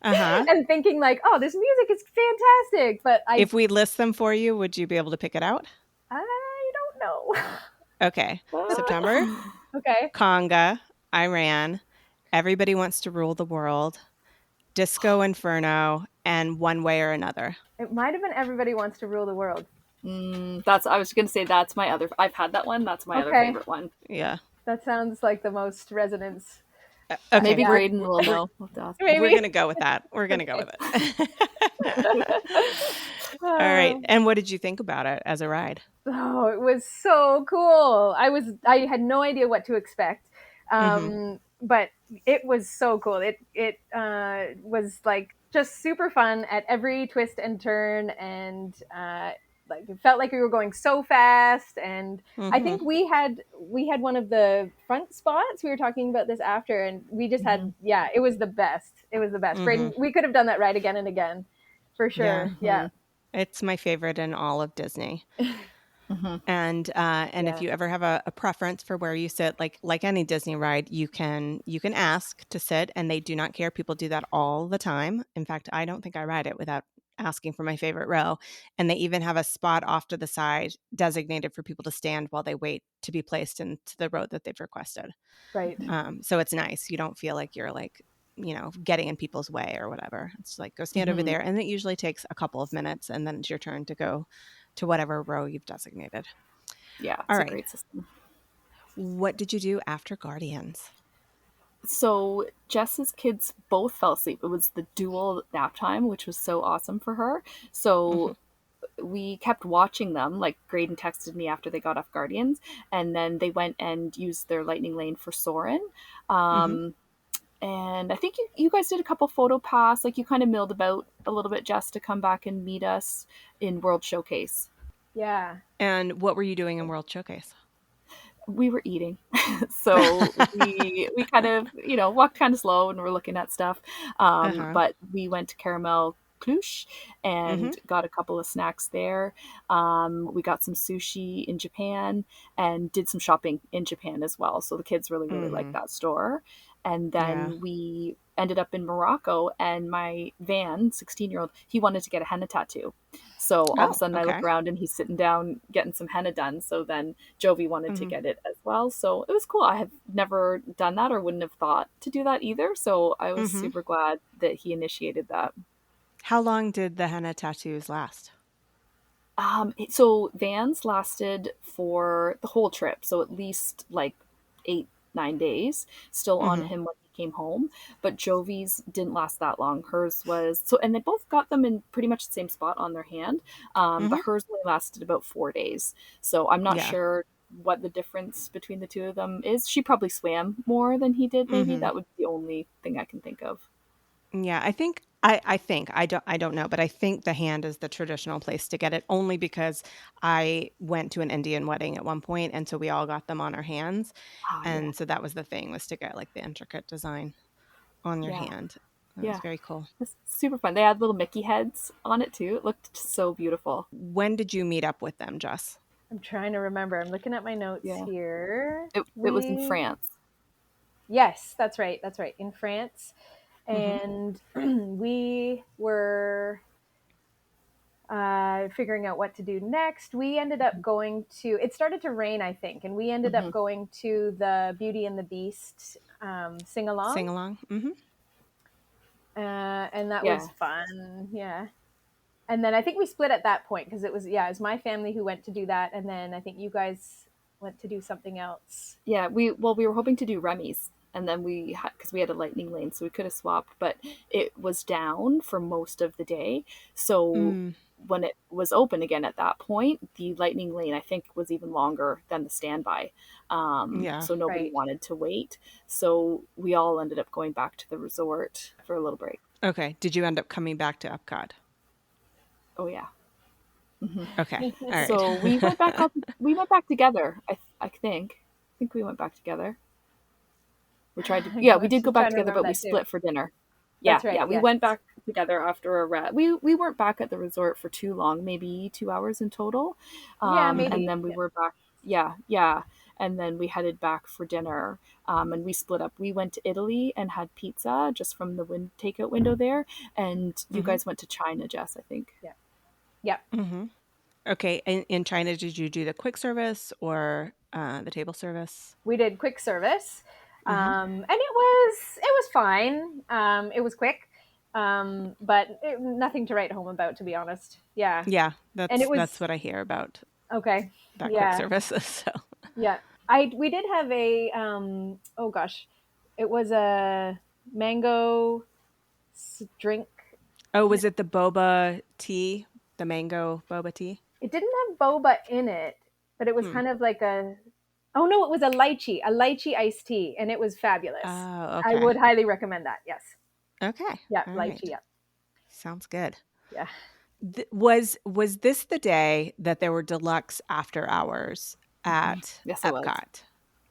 Uh-huh. and thinking like, "Oh, this music is fantastic," but If we list them for you, would you be able to pick it out? I don't know. Okay. September, Okay. Conga, Iran, Everybody Wants to Rule the World, Disco Inferno, and One Way or Another. It might have been Everybody Wants to Rule the World. That's. I was gonna say that's my other. I've had that one. That's my other Okay. favorite one. Yeah. That sounds like the most resonance. Okay. Maybe Yeah. Braden will know. We'll have to ask him. We're going Maybe. to go with that. We're going to go Okay. with it. All right. And what did you think about it as a ride? Oh, it was so cool. I had no idea what to expect. Mm-hmm. But it was so cool. It was like just super fun at every twist and turn, and like it felt like we were going so fast. And I Mm-hmm. think we had one of the front spots. We were talking about this after, and we just Mhm. had, yeah, it was the best. It was the best. Mm-hmm. Braden, we could have done that ride again and again, for Yeah. sure. Yeah. Mhm. It's my favorite in all of Disney. Mhm. And if Yeah. you ever have a preference for where you sit, like any Disney ride, you can ask to sit, and they do not care. People do that all the time. In fact, I don't think I ride it without asking for my favorite row. And they even have a spot off to the side designated for people to stand while they wait to be placed into the row that they've requested. Right. So it's nice. You don't feel like you're like, getting in people's way or whatever. It's like go stand over Mhm. there, and it usually takes a couple of minutes, and then it's your turn to go to whatever row you've designated. Yeah, All it's a right. great system. What did you do after Guardians? So Jess's kids both fell asleep. It was the dual nap time, which was so awesome for her. Mhm, So we kept watching them. Like Graydon texted me after they got off Guardians, and then they went and used their lightning lane for Soren. mhm. Um, and I think you guys did a couple photo pass. Like you kind of milled about a little bit, Jess, to come back and meet us in World Showcase. Yeah. And what were you doing in World Showcase? We were eating. So we kind of, walked kind of slow and we're looking at stuff. Uh-huh. But we went to Caramel Cluche Mhm, and got a couple of snacks there. We got some sushi in Japan and did some shopping in Japan as well. So the kids really, really liked mhm. that store. And Yeah. then we ended up in Morocco, and my Van, 16-year-old, he wanted to get a henna tattoo. So all of a Oh, sudden I look okay. around and he's sitting down getting some henna done. So then Jovi wanted to Mhm, get it as well. So it was cool. I have never done that or wouldn't have thought to do that either. So I was mhm. super glad that he initiated that. How long did the henna tattoos last? So Vans lasted for the whole trip. So at least like 8, 9 days still on Mhm, him when he came home. But Jovi's didn't last that long. Hers was so, and they both got them in pretty much the same spot on their hand. But mhm. hers only lasted about 4 days. So I'm not Yeah. sure what the difference between the two of them is. She probably swam more than he did, maybe. Mhm. That would be the only thing I can think of. Yeah, I think I don't know, but I think the hand is the traditional place to get it only because I went to an Indian wedding at one point, and so we all got them on our hands, Ah, yeah. and so that was the thing, was to get like the intricate design on your Yeah. hand. That was Yeah. very cool. It's super fun. They had little Mickey heads on it too. It looked so beautiful. When did you meet up with them, Jess? I'm trying to remember. I'm looking at my notes Yeah. here. It was in We France. Yes, that's right. That's right. In France. Mhm, And we were figuring out what to do next. We ended up going to, it started to rain, I think, and we ended Hmm. up going to the Beauty and the Beast sing along. sing along? Mhm, And that Yeah. was fun. Yeah. And then I think we split at that point because it was my family who went to do that. And then I think you guys went to do something else. Yeah. We were hoping to do Remy's, and then we had, because we had a lightning lane, so we could have swapped, but it was down for most of the day. So mm, when it was open again at that point, the lightning lane I think was even longer than the standby. yeah. So nobody Right. wanted to wait. So we all ended up going back to the resort for a little break. Okay, did you end up coming back to Epcot? Oh yeah. Hmm. Okay, all right. So we went back together. I think. I think we went back together. We tried to, I yeah, we was did go just back trying to together, remember but we that too. split for dinner. Yeah, That's right. yeah, we Yes. went back together after a rest. We weren't back at the resort for too long, maybe 2 hours in total. Yeah, And Mhm, maybe. then we Yeah. were back. Yeah, yeah, and then we headed back for dinner. And we split up. We went to Italy and had pizza just from the takeout window there, and you mhm, guys went to China, Jess, I think. Yeah. Yep. mhm. Okay, in China, did you do the quick service or the table service? We did quick service, Mm-hmm. and it was fine. It was quick, but nothing to write home about, to be honest. Yeah, Yeah, and it that's was what I hear about okay. that quick Yeah, service. So, yeah. We did have a oh gosh, it was a mango drink. oh, was it the boba tea, the mango boba tea? It didn't have boba in it, but it was Hmm. kind of like a oh no, it was a lychee iced tea, and it was fabulous. Oh, I okay. would highly recommend that. Yes. Okay. Yeah, All lychee. right. Yeah. Sounds good. Yeah. Was this the day that there were deluxe after hours Mm-hmm. at Yes, it was. Epcot?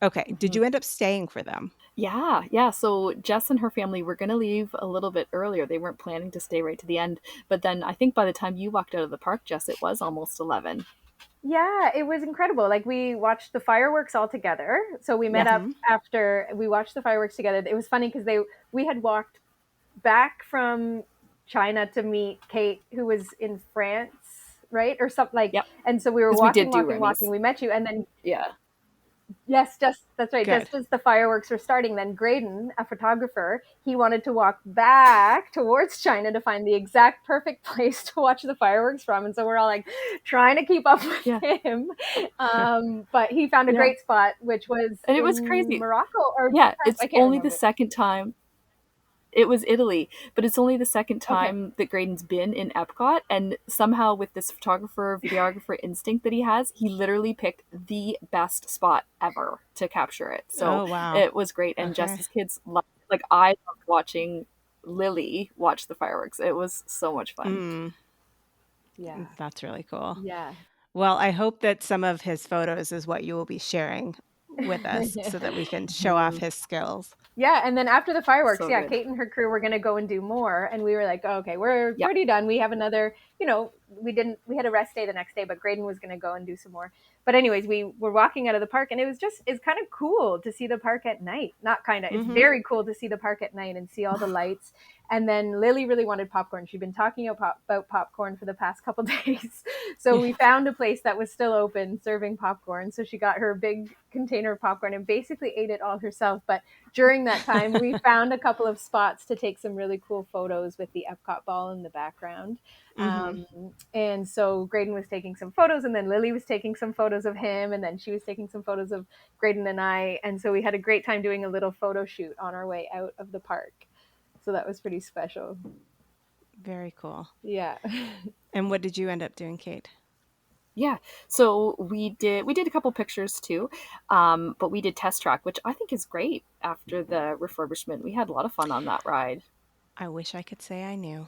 Okay. Did Mm-hmm. you end up staying for them? Yeah, yeah. So Jess and her family were going to leave a little bit earlier. They weren't planning to stay right to the end. But then I think by the time you walked out of the park, Jess, it was almost 11. Yeah, it was incredible. Like we watched the fireworks all together. So we met Yeah. up Mm-hmm. after we watched the fireworks together. It was funny because they we had walked back from China to meet Kate, who was in France, right, or something like. Yep. And so we were Because we did walking, do walking, walking. Remy's. We met you, and then Yeah. yes, just that's right. Good. Just as the fireworks were starting, then Graydon, a photographer, he wanted to walk back towards China to find the exact perfect place to watch the fireworks from, and so we're all like trying to keep up with Yeah. him. But he found a Yeah. great spot, which was And it was in crazy. Morocco or Yeah. France. It's I can't only the remember. second time. It was Italy, but it's only the second Okay. time that Graydon's been in Epcot, and somehow with this photographer, videographer instinct that he has, he literally picked the best spot ever to capture it. So Oh, wow. it was great, and Okay. Jess's kids loved. Like I loved watching Lily watch the fireworks. It was so much fun. Mm, Yeah. that's really cool. Yeah. Well, I hope that some of his photos is what you will be sharing with us so that we can show off Mhm. his skills. Yeah, and then after the fireworks, So yeah, good. Kate and her crew were going to go and do more, and we were like, oh, okay, we're Yeah. pretty done. We have another, we had a rest day the next day, but Graydon was going to go and do some more. But anyways, we were walking out of the park, and it's kind of cool to see the park at night. Not kind of, it's Mm-hmm. very cool to see the park at night and see all the lights. And then Lily really wanted popcorn. She'd been talking about popcorn for the past couple days. So we found a place that was still open serving popcorn. So she got her big container of popcorn and basically ate it all herself. But during that time, we found a couple of spots to take some really cool photos with the Epcot ball in the background. Mm-hmm. And so Graydon was taking some photos, and then Lily was taking some photos of him, and then she was taking some photos of Graydon and I. And so we had a great time doing a little photo shoot on our way out of the park. So that was pretty special. Very cool. Yeah. And what did you end up doing, Kate? Yeah, so we did a couple pictures too, but we did Test Track, which I think is great after the refurbishment. We had a lot of fun on that ride. I wish I could say I knew.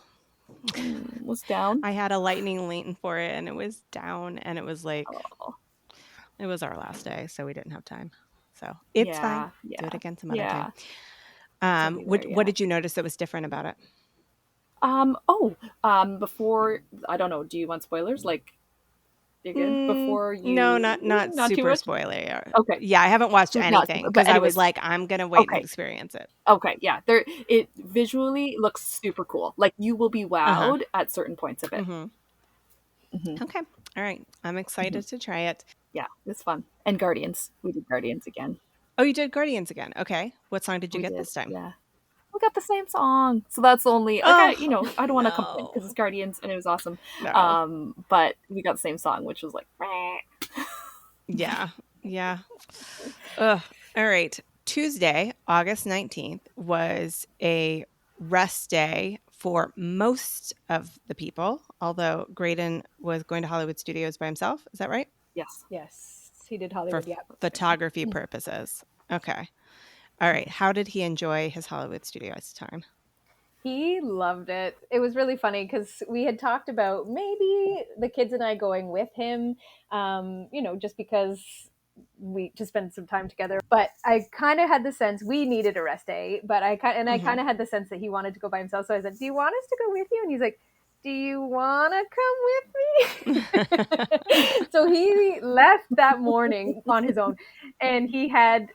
Was down. I had a lightning lane for it and it was down and it was like, Oh, it was our last day, so we didn't have time. So it's fine. yeah, Do it yeah, again some other time. yeah. We'll be there. What Yeah. did you notice that was different about it? Before I don't know. Do you want spoilers? Like, you're good. Before No, you, not not too super much. spoiler. Okay, Yeah, I haven't watched not anything super. But because I was anyways, like, I'm gonna wait and okay, experience it. okay, yeah. There, it visually looks super cool. Like you will be Uh-huh. wowed at certain points of it. Mm-hmm. Hmm. Okay. All right. I'm Hmm. excited to try it. Yeah, it's fun. And Guardians, we did Guardians again. Oh, you did Guardians again. Okay. What song did you We get did, this time? yeah. We got the same song, so that's the only like Oh, I don't want to complain because no. it's Guardians and it was awesome. No. But we got the same song, which was like, meh. Yeah. Yeah. Ugh. All right. Tuesday, August 19th was a rest day for most of the people, although Graydon was going to Hollywood Studios by himself. Is that right? Yes. Yes. He did For Hollywood. Yeah. That's right. photography purposes. Okay. All right. How did he enjoy his Hollywood Studios time? He loved it. It was really funny because we had talked about maybe the kids and I going with him, just because we to spend some time together. But I kind of had the sense we needed a rest day. But I kind Mm-hmm. of had the sense that he wanted to go by himself. So I said, "Do you want us to go with you?" And he's like, "Do you want to come with me?" So he left that morning on his own, and he had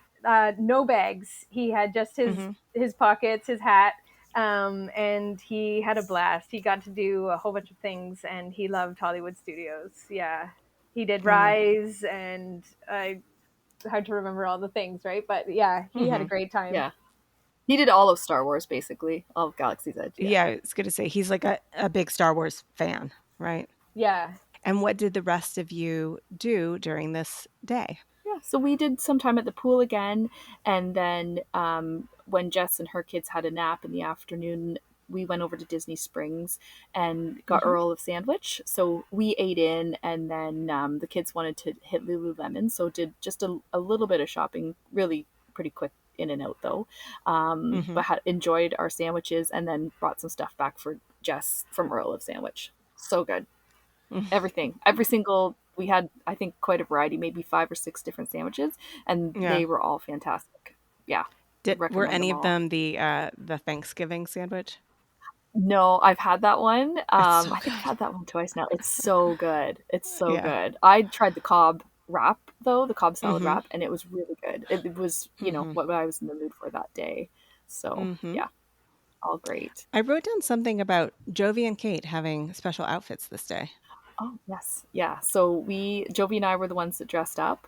no bags. He had just Mm-hmm. his pockets, his hat, and he had a blast. He got to do a whole bunch of things, and he loved Hollywood Studios. Yeah, he did Oh, Rise, and hard to remember all the things, right? But yeah, he had a Mhm. great time. Yeah. He did all of Star Wars, basically. All of Galaxy's Edge, yeah. Yeah, it's good to say he's like a big Star Wars fan, right? Yeah. And what did the rest of you do during this day? Yeah, so we did some time at the pool again, and then when Jess and her kids had a nap in the afternoon, we went over to Disney Springs and got Mhm. Earl of Sandwich. So we ate in, and then the kids wanted to hit Lululemon, so did just a little bit of shopping, really pretty quick in and out though. Mhm. But enjoyed our sandwiches, and then brought some stuff back for Jess from Earl of Sandwich. So good. Everything, every single, we had, I think, quite a variety, maybe 5 or 6 different sandwiches, and Yeah. they were all fantastic. Yeah, Were recommend any them of all. them the Thanksgiving sandwich? No, I've had that one. It's so I think I've good. had that one twice now. It's so good. It's so Yeah. good. I tried the Cobb wrap though, the Cobb salad Mhm. wrap, and it was really good. It was, Mhm. what I was in the mood for that day. So Mhm. yeah, all great. I wrote down something about Jovi and Kate having special outfits this day. Oh, yes. Yeah. So Jovi and I were the ones that dressed up.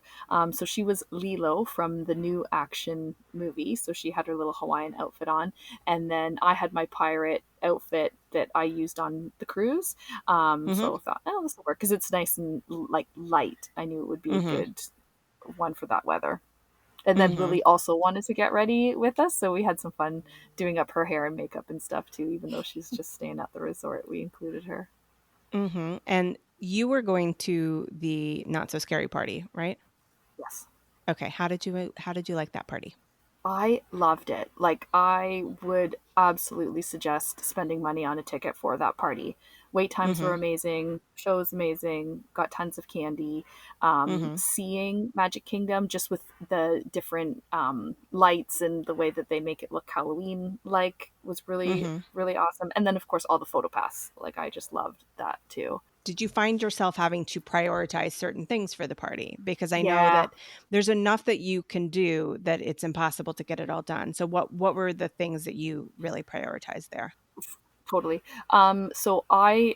So she was Lilo from the new action movie. So she had her little Hawaiian outfit on. And then I had my pirate outfit that I used on the cruise. Mhm. So I thought, oh, this will work because it's nice and like light. I knew it would be a Mhm. good one for that weather. And then Mhm. Lily also wanted to get ready with us. So we had some fun doing up her hair and makeup and stuff too, even though she's just staying at the resort. We included her. Mhm. And you were going to the not so scary party, right? Yes. Okay. How did you like that party? I loved it. Like, I would absolutely suggest spending money on a ticket for that party. Wait times were Mhm. amazing, show was amazing, got tons of candy. Mhm. Seeing Magic Kingdom just with the different lights and the way that they make it look Halloween like was really, Mhm. really awesome. And then, of course, all the photo pass. Like, I just loved that too. Did you find yourself having to prioritize certain things for the party? Because I know Yeah, that there's enough that you can do that it's impossible to get it all done. So what were the things that you really prioritized there? totally. So I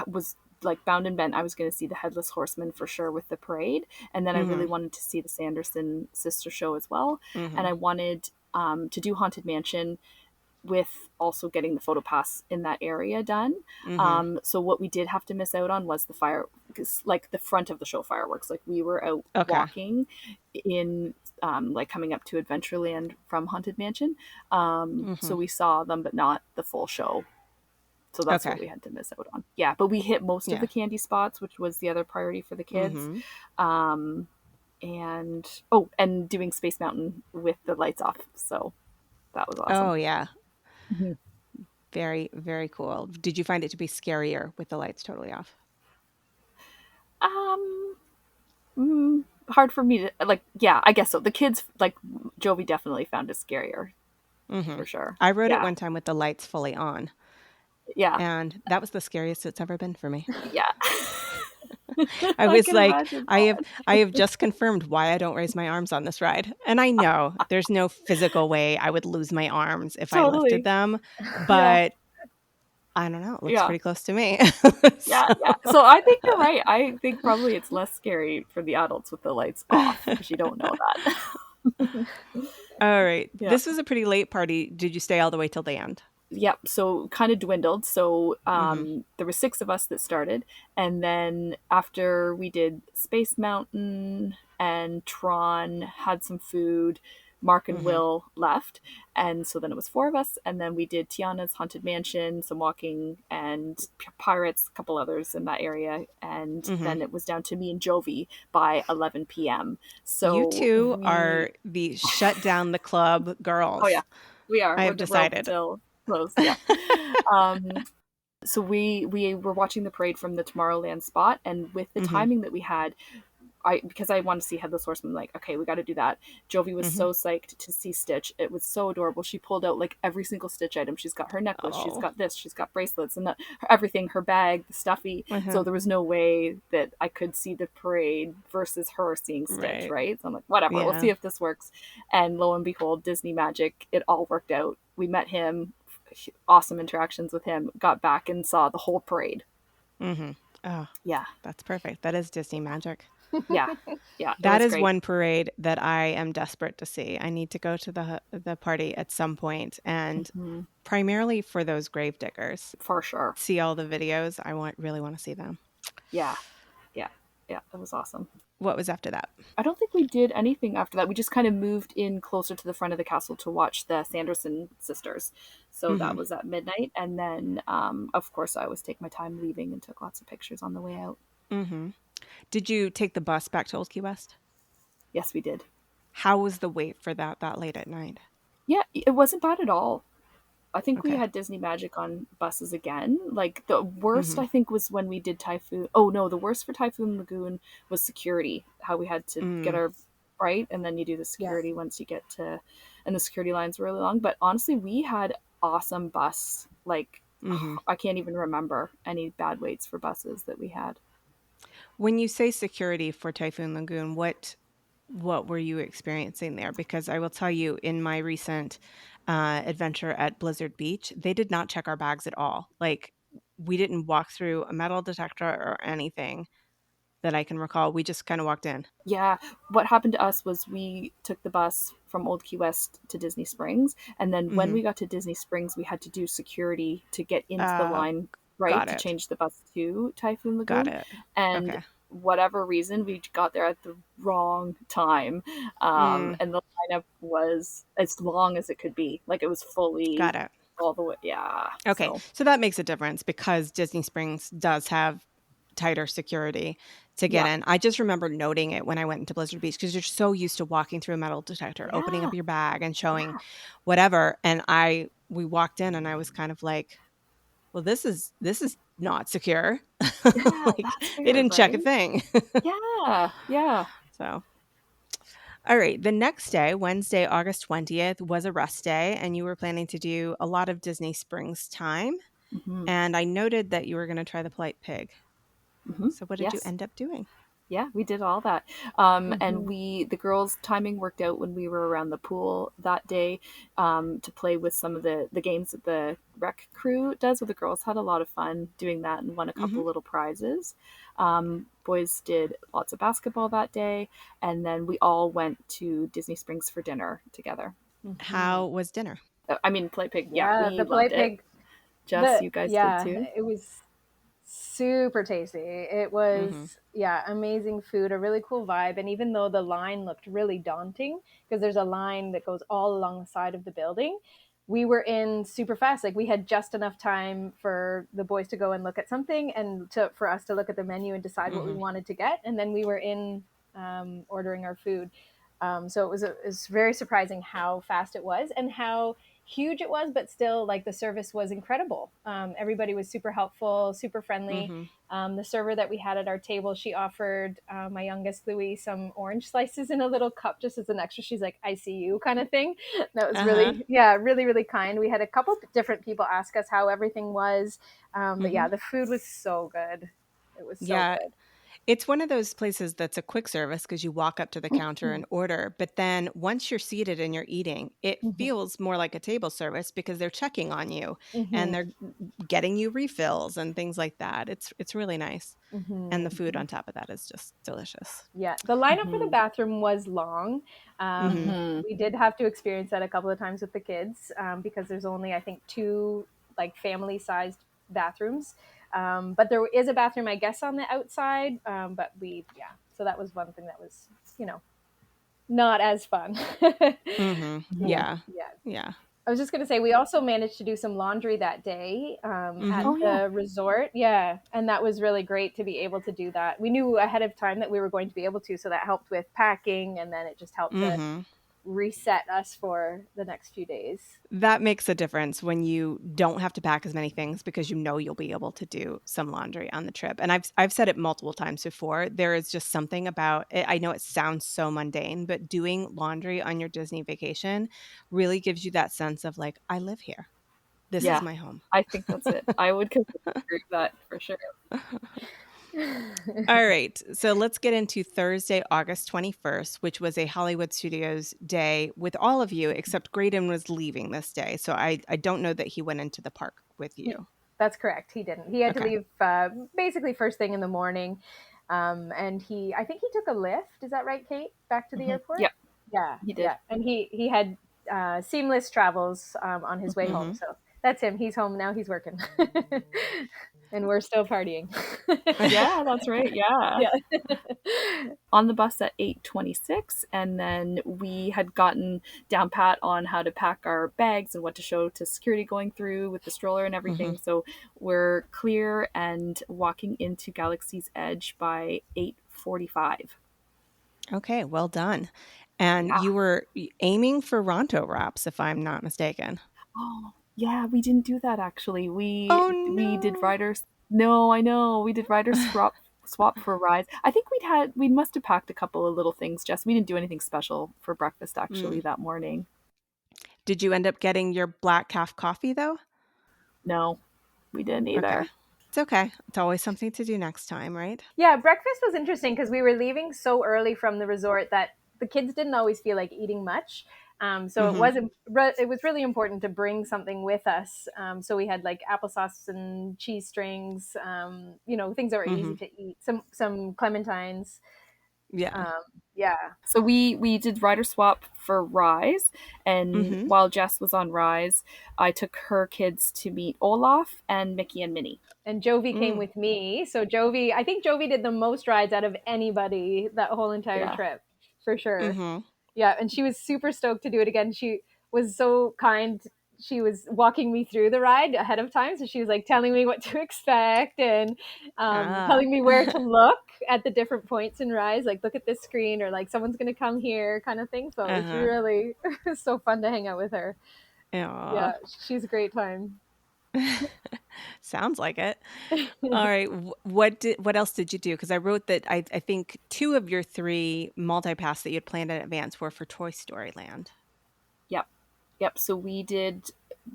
was like bound and bent. I was going to see the Headless Horseman for sure with the parade, and then I really Mhm. wanted to see the Sanderson sister show as well, and Mhm. I wanted to do Haunted Mansion with also getting the photo pass in that area done. Mhm. So what we did have to miss out on was the fire, like the front of the show fireworks. Like we were out Okay. walking in, like coming up to Adventureland from Haunted Mansion. So Mhm. we saw them, but not the full show. So that's what Okay. we had to miss out on. Yeah, but we hit most of the Yeah. candy spots, which was the other priority for the kids. Mhm. Um, and oh, and doing Space Mountain with the lights off. So that was awesome. Oh yeah. Mhm. Very, very cool. Did you find it to be scarier with the lights totally off? Um, hard for me to like. Yeah, I guess so. The kids, like Jovi, definitely found it scarier Mhm. for sure. I rode it Yeah, one time with the lights fully on, yeah, and that was the scariest it's ever been for me. yeah. I I was can like, imagine I that. have just confirmed why I don't raise my arms on this ride. And I know there's no physical way I would lose my arms if I lifted Totally. them, Yeah, but I don't know, it looks yeah. pretty close to me. Yeah, So, yeah. So I think you're right. I think probably it's less scary for the adults with the lights off because you don't know that. all right. Yeah. This was a pretty late party. Did you stay all the way till the end? Yep. So kind of dwindled. So Mhm. there were 6 of us that started, and then after we did Space Mountain and Tron, had some food. Mark and Mhm. Will left, and so then it was 4 of us, and then we did Tiana's Haunted Mansion, some walking, and Pirates, a couple others in that area, and Mhm. then it was down to me and Jovi by 11 p.m. You So 2 we, are the shut down the club oh yeah, girls. we are. I have We're open decided. till close. Yeah. Um, so we were watching the parade from the Tomorrowland spot, and with the Mhm. timing that we had, I because I wanted to see Headless Horseman, like, okay, we got to do that. Jovi was Mhm. so psyched to see Stitch. It was so adorable. She pulled out like every single Stitch item. She's got her necklace, she's Oh. got this, she's got bracelets, and everything, her bag, the stuffy. Uh-huh. So there was no way that I could see the parade versus her seeing Stitch, Right. right? So I'm like, whatever, we'll see Yeah. if this works. And lo and behold, Disney magic, it all worked out. We met him, awesome interactions with him, got back and saw the whole parade. Mhm. Oh, Yeah, that's perfect. That is Disney magic. yeah, yeah. It That was is great. one parade that I am desperate to see. I need to go to the party at some point, and Hmm. primarily for those grave diggers. For sure. See all the videos. I really want to see them. Yeah, yeah, yeah. It was awesome. What was after that? I don't think we did anything after that. We just kind of moved in closer to the front of the castle to watch the Sanderson sisters. So that Hmm. was at midnight. And then, of course, I always take my time leaving and took lots of pictures on the way out. Hmm. Did you take the bus back to Old Key West? Yes, we did. How was the wait for that late at night? Yeah, it wasn't bad at all. I think we Okay. had Disney Magic on buses again. Like the worst, Hmm. I think, was when we did Typhoon. Oh no, the worst for Typhoon Lagoon was security. How we had to get Mm. our right, and then you do the Yeah. security once you get to, and the security lines were really long. But honestly, we had awesome bus. Like Hmm. I can't even remember any bad waits for buses that we had. When you say security for Typhoon Lagoon, what were you experiencing there? Because I will tell you, in my recent adventure at Blizzard Beach, they did not check our bags at all. Like, we didn't walk through a metal detector or anything that I can recall. We just kind of walked in. Yeah, what happened to us was we took the bus from Old Key West to Disney Springs, and then when Hmm. we got to Disney Springs, we had to do security to get into the Uh, line, right, got to it. change the bus to Typhoon Got Lagoon. it. And Okay. whatever reason, we got there at the wrong time, Mm, and the lineup was as long as it could be. Like it was fully got it. all the way. Yeah, Okay, so so that makes a difference because Disney Springs does have tighter security to get yeah, in. I just remember noting it when I went into Blizzard Beach because you're so used to walking through a metal detector, opening yeah, up your bag and showing yeah, whatever. And we walked in and I was kind of like, well, this is not secure. yeah. Like That's they weird, didn't check right? a thing. Yeah, yeah. So all right. The next day, Wednesday, August 20th, was a rest day, and you were planning to do a lot of Disney Springs time. Hmm. And I noted that you were going to try the polite pig. Hmm. So what did you Yes. end up doing? Yeah, we did all that. And Hmm. the girls' timing worked out when we were around the pool that day to play with some of the games that the rec crew does. With the girls had a lot of fun doing that and won a Hmm. couple little prizes. Boys did lots of basketball that day, and then we all went to Disney Springs for dinner together. Hmm. How was dinner? I mean, play pig. Yeah, Yeah, we the loved polite it. pig. Jess, you guys did Yeah, too. it was super tasty. It Hmm. was, yeah, amazing food, a really cool vibe. And even though the line looked really daunting, because there's a line that goes all along the side of the building, we were in super fast. Like we had just enough time for the boys to go and look at something and for us to look at the menu and decide what we Hmm. wanted to get. And then we were in ordering our food. So it was very surprising how fast it was and how huge it was, but still, like the service was incredible. Everybody was super helpful, super friendly. Hmm. The server that we had at our table, she offered my youngest Louis some orange slices in a little cup just as an extra. She's like, "I see you," kind of thing. That was Uh-huh. really, yeah, really, really kind. We had a couple different people ask us how everything was, but Hmm. yeah, the food was so good. It was so Yeah, good. it's one of those places that's a quick service because you walk up to the counter and order, but then once you're seated and you're eating, it Mhm. feels more like a table service because they're checking on you and Mhm. they're getting you refills and things like that. It's really nice. And the Mhm. food on top of that is just delicious. Yeah, the lineup for the Hmm. bathroom was long. Hmm. Hmm. We did have to experience that a couple of times with the kids because there's only, I think, two like family-sized bathrooms. But there is a bathroom, I guess, on the outside. But yeah. So that was one thing that was, you know, not as fun. Hmm. Yeah, Hmm. Yeah. yeah. Yeah. I was just going to say, we also managed to do some laundry that day at Hmm. Oh yeah. the resort. Yeah. And that was really great to be able to do that. We knew ahead of time that we were going to be able to. So that helped with packing. And then it just helped to Hmm. reset us for the next few days. That makes a difference when you don't have to pack as many things because you know you'll be able to do some laundry on the trip. And I've said it multiple times before. There is just something about it. I know it sounds so mundane, but doing laundry on your Disney vacation really gives you that sense of like, I live here. This is Yeah, my home. I think that's it. I would completely agree with that for sure. All right. So let's get into Thursday, August 21st, which was a Hollywood Studios day with all of you, except Graydon was leaving this day. So I don't know that he went into the park with you. That's correct. He didn't. He had to Okay. leave basically first thing in the morning. And I think he took a lift. Is that right, Kate? Back to the airport? Yeah, Yeah, he did. yeah. And he had seamless travels on his way home. Mm-hmm. So that's him. He's home now. He's working. And we're still partying. Yeah, that's right. Yeah. Yeah. On the bus at 8:26, and then we had gotten down pat on how to pack our bags and what to show to security going through with the stroller and Mm-hmm. everything. So we're clear and walking into Galaxy's Edge by 8:45. Okay, well done. And Yeah. you were aiming for Ronto wraps, if I'm not mistaken. Oh, yeah, we didn't do that actually. Oh We did no. riders. No, I know. We did riders swap for rides. I think we must have packed a couple of little things, Jess. We didn't do anything special for breakfast Mm. actually that morning. Did you end up getting your black calf coffee though? No, we didn't Okay. either. It's okay. It's always something to do next time, right? Yeah, breakfast was interesting because we were leaving so early from the resort that the kids didn't always feel like eating much. So Mm-hmm. it was really important to bring something with us. So we had like applesauce and cheese strings, things that were Mm-hmm. easy to eat. Some clementines. Yeah. Um, yeah, So we did rider swap for Rise, and Mm-hmm. while Jess was on Rise, I took her kids to meet Olaf and Mickey and Minnie. and Jovi came Mm. with me. So I think Jovi did the most rides out of anybody that whole entire Yeah. trip, for sure. Mm-hmm. Yeah, and she was super stoked to do it again. She was so kind. She was walking me through the ride ahead of time, so she was like telling me what to expect and Ah. telling me where to look at the different points in Rise, like look at this screen or like someone's gonna come here, kind of thing. So it was Uh-huh. really it was so fun to hang out with her. Aw. Yeah, she's a great time. Sounds like it. All right. What else did you do? Because I wrote that I think two of your three multi-pass that you had planned in advance were for Toy Story Land. Yep. Yep. So we did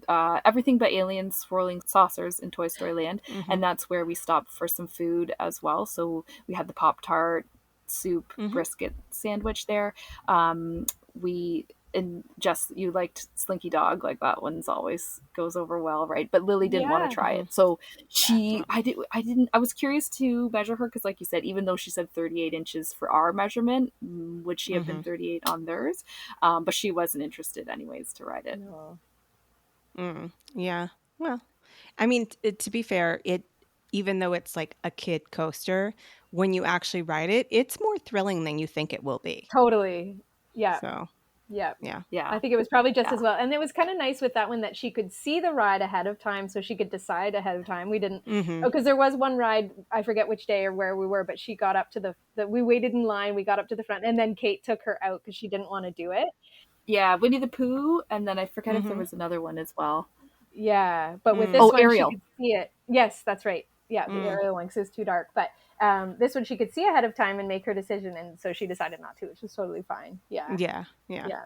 everything but aliens swirling saucers in Toy Story Land, Mm-hmm. and that's where we stopped for some food as well. So we had the Pop Tart soup Mm-hmm. brisket sandwich there. We and Jess, you liked Slinky Dog, like that one's always goes over well, right? But Lily didn't want to Yeah, try Mm-hmm. it, so Yeah. I was curious to measure her because, like you said, even though she said 38 inches for our measurement, would she have been Mm-hmm. 38 on theirs? But she wasn't interested, anyways, to ride it. no, Mm. Yeah. Well, I mean, to be fair, even though it's like a kid coaster, when you actually ride it, it's more thrilling than you think it will be. totally. Yeah, So, yeah. yeah. Yeah, I think it was probably just yeah. as well. And it was kind of nice with that one that she could see the ride ahead of time so she could decide ahead of time. We didn't, Mm-hmm. because there was one ride, I forget which day or where we were, but she got up to we waited in line, we got up to the front, and then Kate took her out because she didn't want to do it. Yeah, Winnie the Pooh, and then I forget if there Mm-hmm. was another one as well. Yeah. But with Mm. this Oh, one, she Ariel. could see it. Yes, that's right. Yeah, the Mm. aerial one, because it's too dark. But this one, she could see ahead of time and make her decision. And so she decided not to, which was totally fine. Yeah. Yeah. Yeah. Yeah.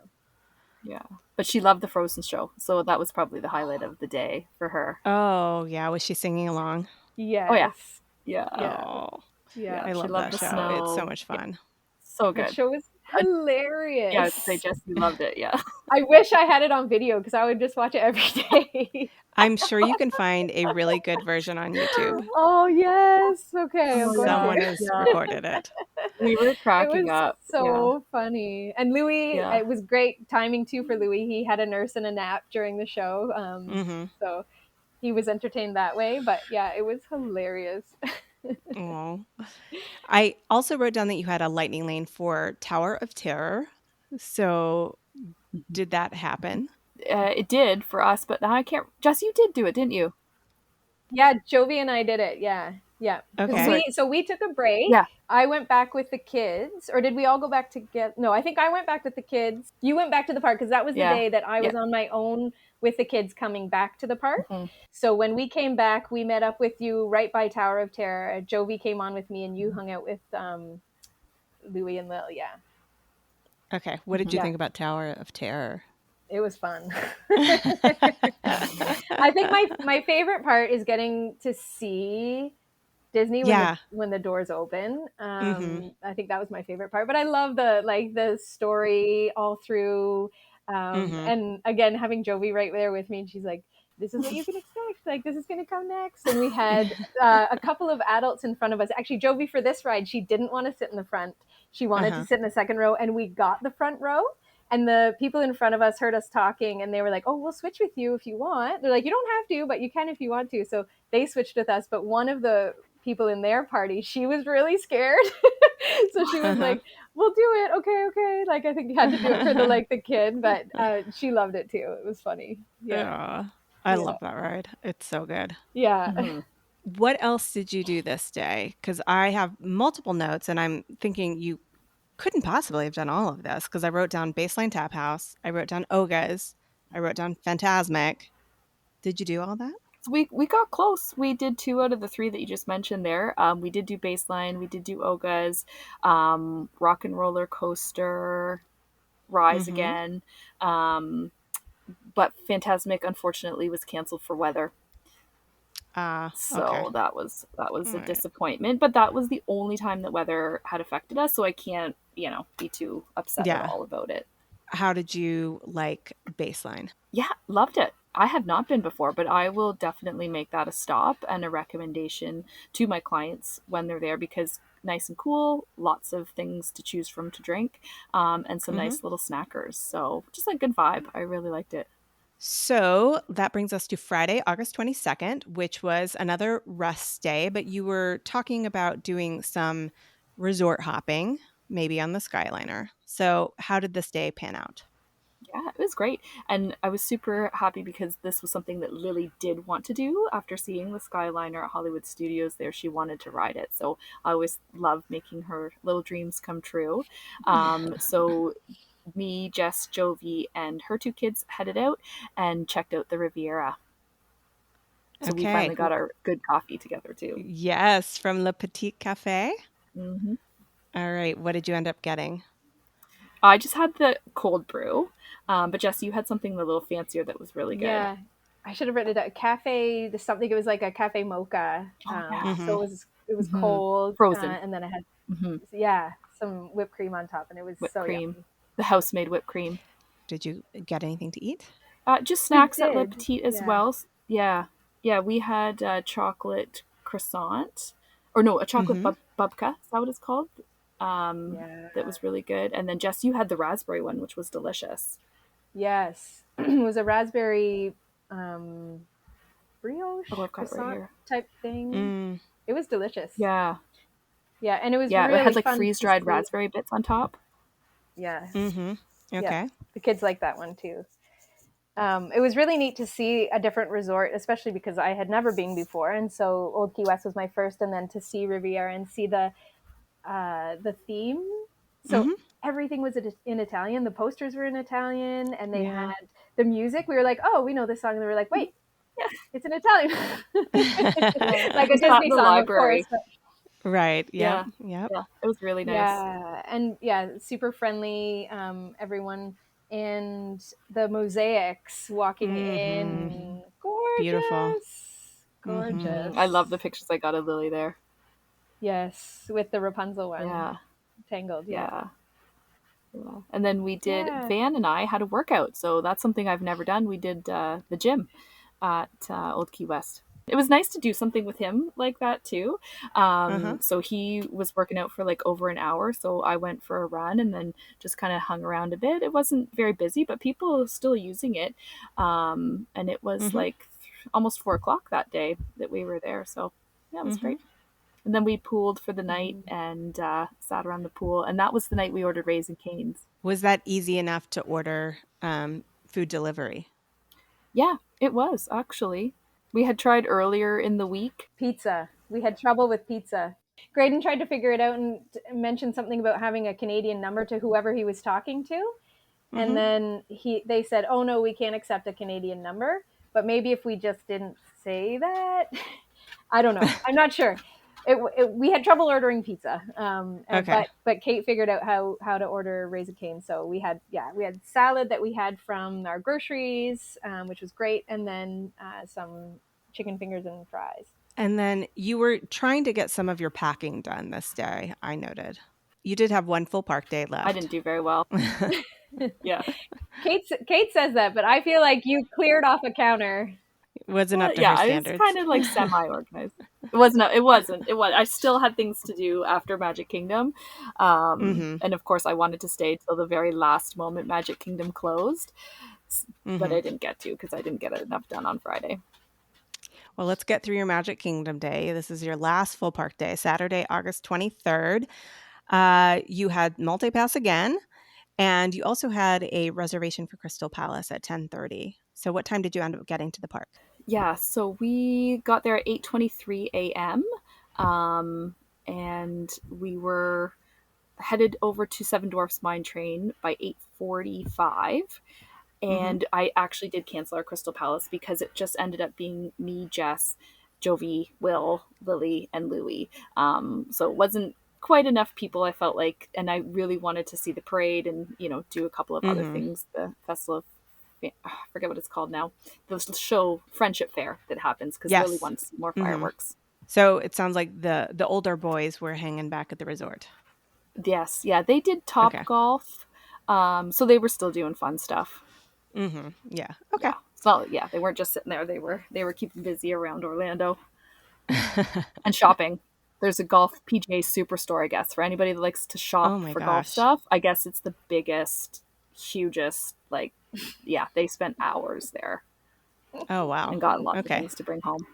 Yeah, but she loved the Frozen show, so that was probably the highlight of the day for her. Oh, yeah. Was she singing along? Oh yeah, Yes. yeah, Yeah. Oh, Yeah. yeah. I She love loved that the show. It's so snow. much Yeah, fun. so That good. show was Uh, yeah, I would say hilarious. Jess, you loved it. Yeah. I wish I had it on video because I would just watch it every day. I'm sure you can find a really good version on YouTube. Oh, yes. Okay, I'm Oh going yeah, Someone to. has yeah. recorded it. We were It cracking was up. Yeah, so funny. And Louis, yeah. it was great timing too for Louis. He had a nurse and a nap during the show. Mm-hmm. So he was entertained that way. But yeah, it was hilarious. Oh. I also wrote down that you had a lightning lane for Tower of Terror. So did that happen? It did for us, but now I can't. Jess, you did do it, didn't you? Yeah, Jovi and I did it. Yeah. Yeah. Oh, Because Okay. sorry. we took a break. Yeah, I went back with the kids. Or did we all go back together? No, I think I went back with the kids. You went back to the park because that was the yeah, day that I yeah. was on my own with the kids coming back to the park. Mhm. So when we came back, we met up with you right by Tower of Terror. Jovi came on with me and you hung out with Louis and Lil. Yeah. Okay. What did you Yeah. think about Tower of Terror? It was fun. I think my favorite part is getting to see Disney Yeah. when the doors open. Mm-hmm. I think that was my favorite part. But I love the story all through. Mm-hmm. And again, having Jovi right there with me, and she's like, this is what you can expect. Like, this is going to come next. And we had a couple of adults in front of us. Actually, Jovi, for this ride, she didn't want to sit in the front. She wanted to sit in the second row, and we got the front row. And the people in front of us heard us talking, and they were like, oh, we'll switch with you if you want. They're like, you don't have to, but you can if you want to. So they switched with us. But one of the people in their party, she was really scared. So she was like, we'll do it. Okay. Like, I think you had to do it for the kid, but she loved it too. It was funny. Yeah. I love that ride. It's so good. Yeah. Mm-hmm. What else did you do this day? Because I have multiple notes, and I'm thinking you couldn't possibly have done all of this, because I wrote down Baseline Tap House, I wrote down Oga's, I wrote down Fantasmic. Did you do all that? So we got close. We did 2 out of the 3 that you just mentioned there. We did do Baseline, we did do Oga's, Rock and Roller Coaster, Rise Again. But Fantasmic, unfortunately, was canceled for weather. So okay. that was a Right. disappointment. But that was the only time that weather had affected us, so I can't, be too upset at all about it. How did you like Baseline? Yeah, loved it. I have not been before, but I will definitely make that a stop and a recommendation to my clients when they're there, because nice and cool, lots of things to choose from to drink, and some nice little snackers. So just a good vibe. I really liked it. So that brings us to Friday, August 22nd, which was another rest day, but you were talking about doing some resort hopping, maybe on the Skyliner. So how did this day pan out? Yeah, it was great. And I was super happy because this was something that Lily did want to do after seeing the Skyliner at Hollywood Studios there. She wanted to ride it. So I always love making her little dreams come true. So me, Jess, Jovi, and her 2 kids headed out and checked out the Riviera. So we finally got our good coffee together too. Yes, from Le Petit Café. Mm-hmm. All right. What did you end up getting? I just had the cold brew. But Jess, you had something a little fancier that was really good. Yeah. I should have written it down. Cafe, something, it was like a cafe mocha. So it was cold. Frozen. And then I had, some whipped cream on top, and it was whipped so cream. yummy. The house-made whipped cream. Did you get anything to eat? Just snacks at Le Petit as well. Yeah. Yeah, we had chocolate croissant. Or no, a chocolate babka. Is that what it's called? That was really good. And then, Jess, you had the raspberry one, which was delicious. Yes. It was a raspberry brioche croissant type thing. It was delicious. Yeah. Yeah, and it was really it had like fun freeze-dried raspberry bits on top. Yeah. Okay. Yeah. The kids like that one too. It was really neat to see a different resort, especially because I had never been before, and so Old Key West was my first, and then to see Riviera and see the theme. So everything was in Italian. The posters were in Italian, and they had the music. We were like, "Oh, we know this song," and they were like, "Wait, it's in Italian." Like a Disney song, library. of course. Right. Yeah. It was really nice. Yeah, and super friendly. Everyone, and the mosaics walking in, gorgeous, beautiful, gorgeous. I love the pictures I got of Lily there. Yes, with the Rapunzel one. Yeah, tangled. Yeah. And then we did. Van and I had a workout, so that's something I've never done. We did the gym at Old Key West. It was nice to do something with him like that too. So he was working out for like over an hour. So I went for a run and then just kind of hung around a bit. It wasn't very busy, but people were still using it. And it was like almost 4:00 that day that we were there. So yeah, it was great. And then we pooled for the night and sat around the pool. And that was the night we ordered Raisin Canes. Was that easy enough to order food delivery? Yeah, it was actually. We had tried earlier in the week. Pizza. We had trouble with pizza. Graydon tried to figure it out and mentioned something about having a Canadian number to whoever he was talking to. And then they said, "Oh no, we can't accept a Canadian number." But maybe if we just didn't say that, I don't know. I'm not sure. We had trouble ordering pizza, but Kate figured out how to order Raisin Cane. So we had salad that we had from our groceries, which was great, and then some chicken fingers and fries. And then you were trying to get some of your packing done this day, I noted. You did have one full park day left. I didn't do very well. Yeah. Kate says that, but I feel like you cleared off a counter. Wasn't up to her Yeah, it was standards. kind of like semi-organized. It wasn't. It wasn't. It was. I still had things to do after Magic Kingdom, Mm-hmm. and of course, I wanted to stay till the very last moment Magic Kingdom closed, but Mm-hmm. I didn't get to because I didn't get enough done on Friday. Well, let's get through your Magic Kingdom day. This is your last full park day, Saturday, August 23rd. You had multi-pass again, and you also had a reservation for Crystal Palace at 10:30. So what time did you end up getting to the park? Yeah, so we got there at 8:23 a.m. Um, and we were headed over to Seven Dwarfs Mine Train by 8:45. Mm-hmm. And I actually did cancel our Crystal Palace because it just ended up being me, Jess, Jovi, Will, Lily, and Louie. So it wasn't quite enough people, I felt like, and I really wanted to see the parade and do a couple of other Mm-hmm. things. The festival of I forget what it's called now. The show Friendship Fair that happens because Lily Yes. wanted to see more Mm-hmm. fireworks. So it sounds like the older boys were hanging back at the resort. Yes, yeah, they did Top Okay. Golf, so they were still doing fun stuff. Mm-hmm. Yeah. Okay. Yeah, so yeah, they weren't just sitting there. They were keeping busy around Orlando and shopping. There's a golf PGA Superstore, I guess, for anybody that likes to Oh shop my for golf gosh. stuff. I guess it's the biggest, hugest. Like, yeah, they spent hours there Oh wow. and got lots of Okay. things to bring home.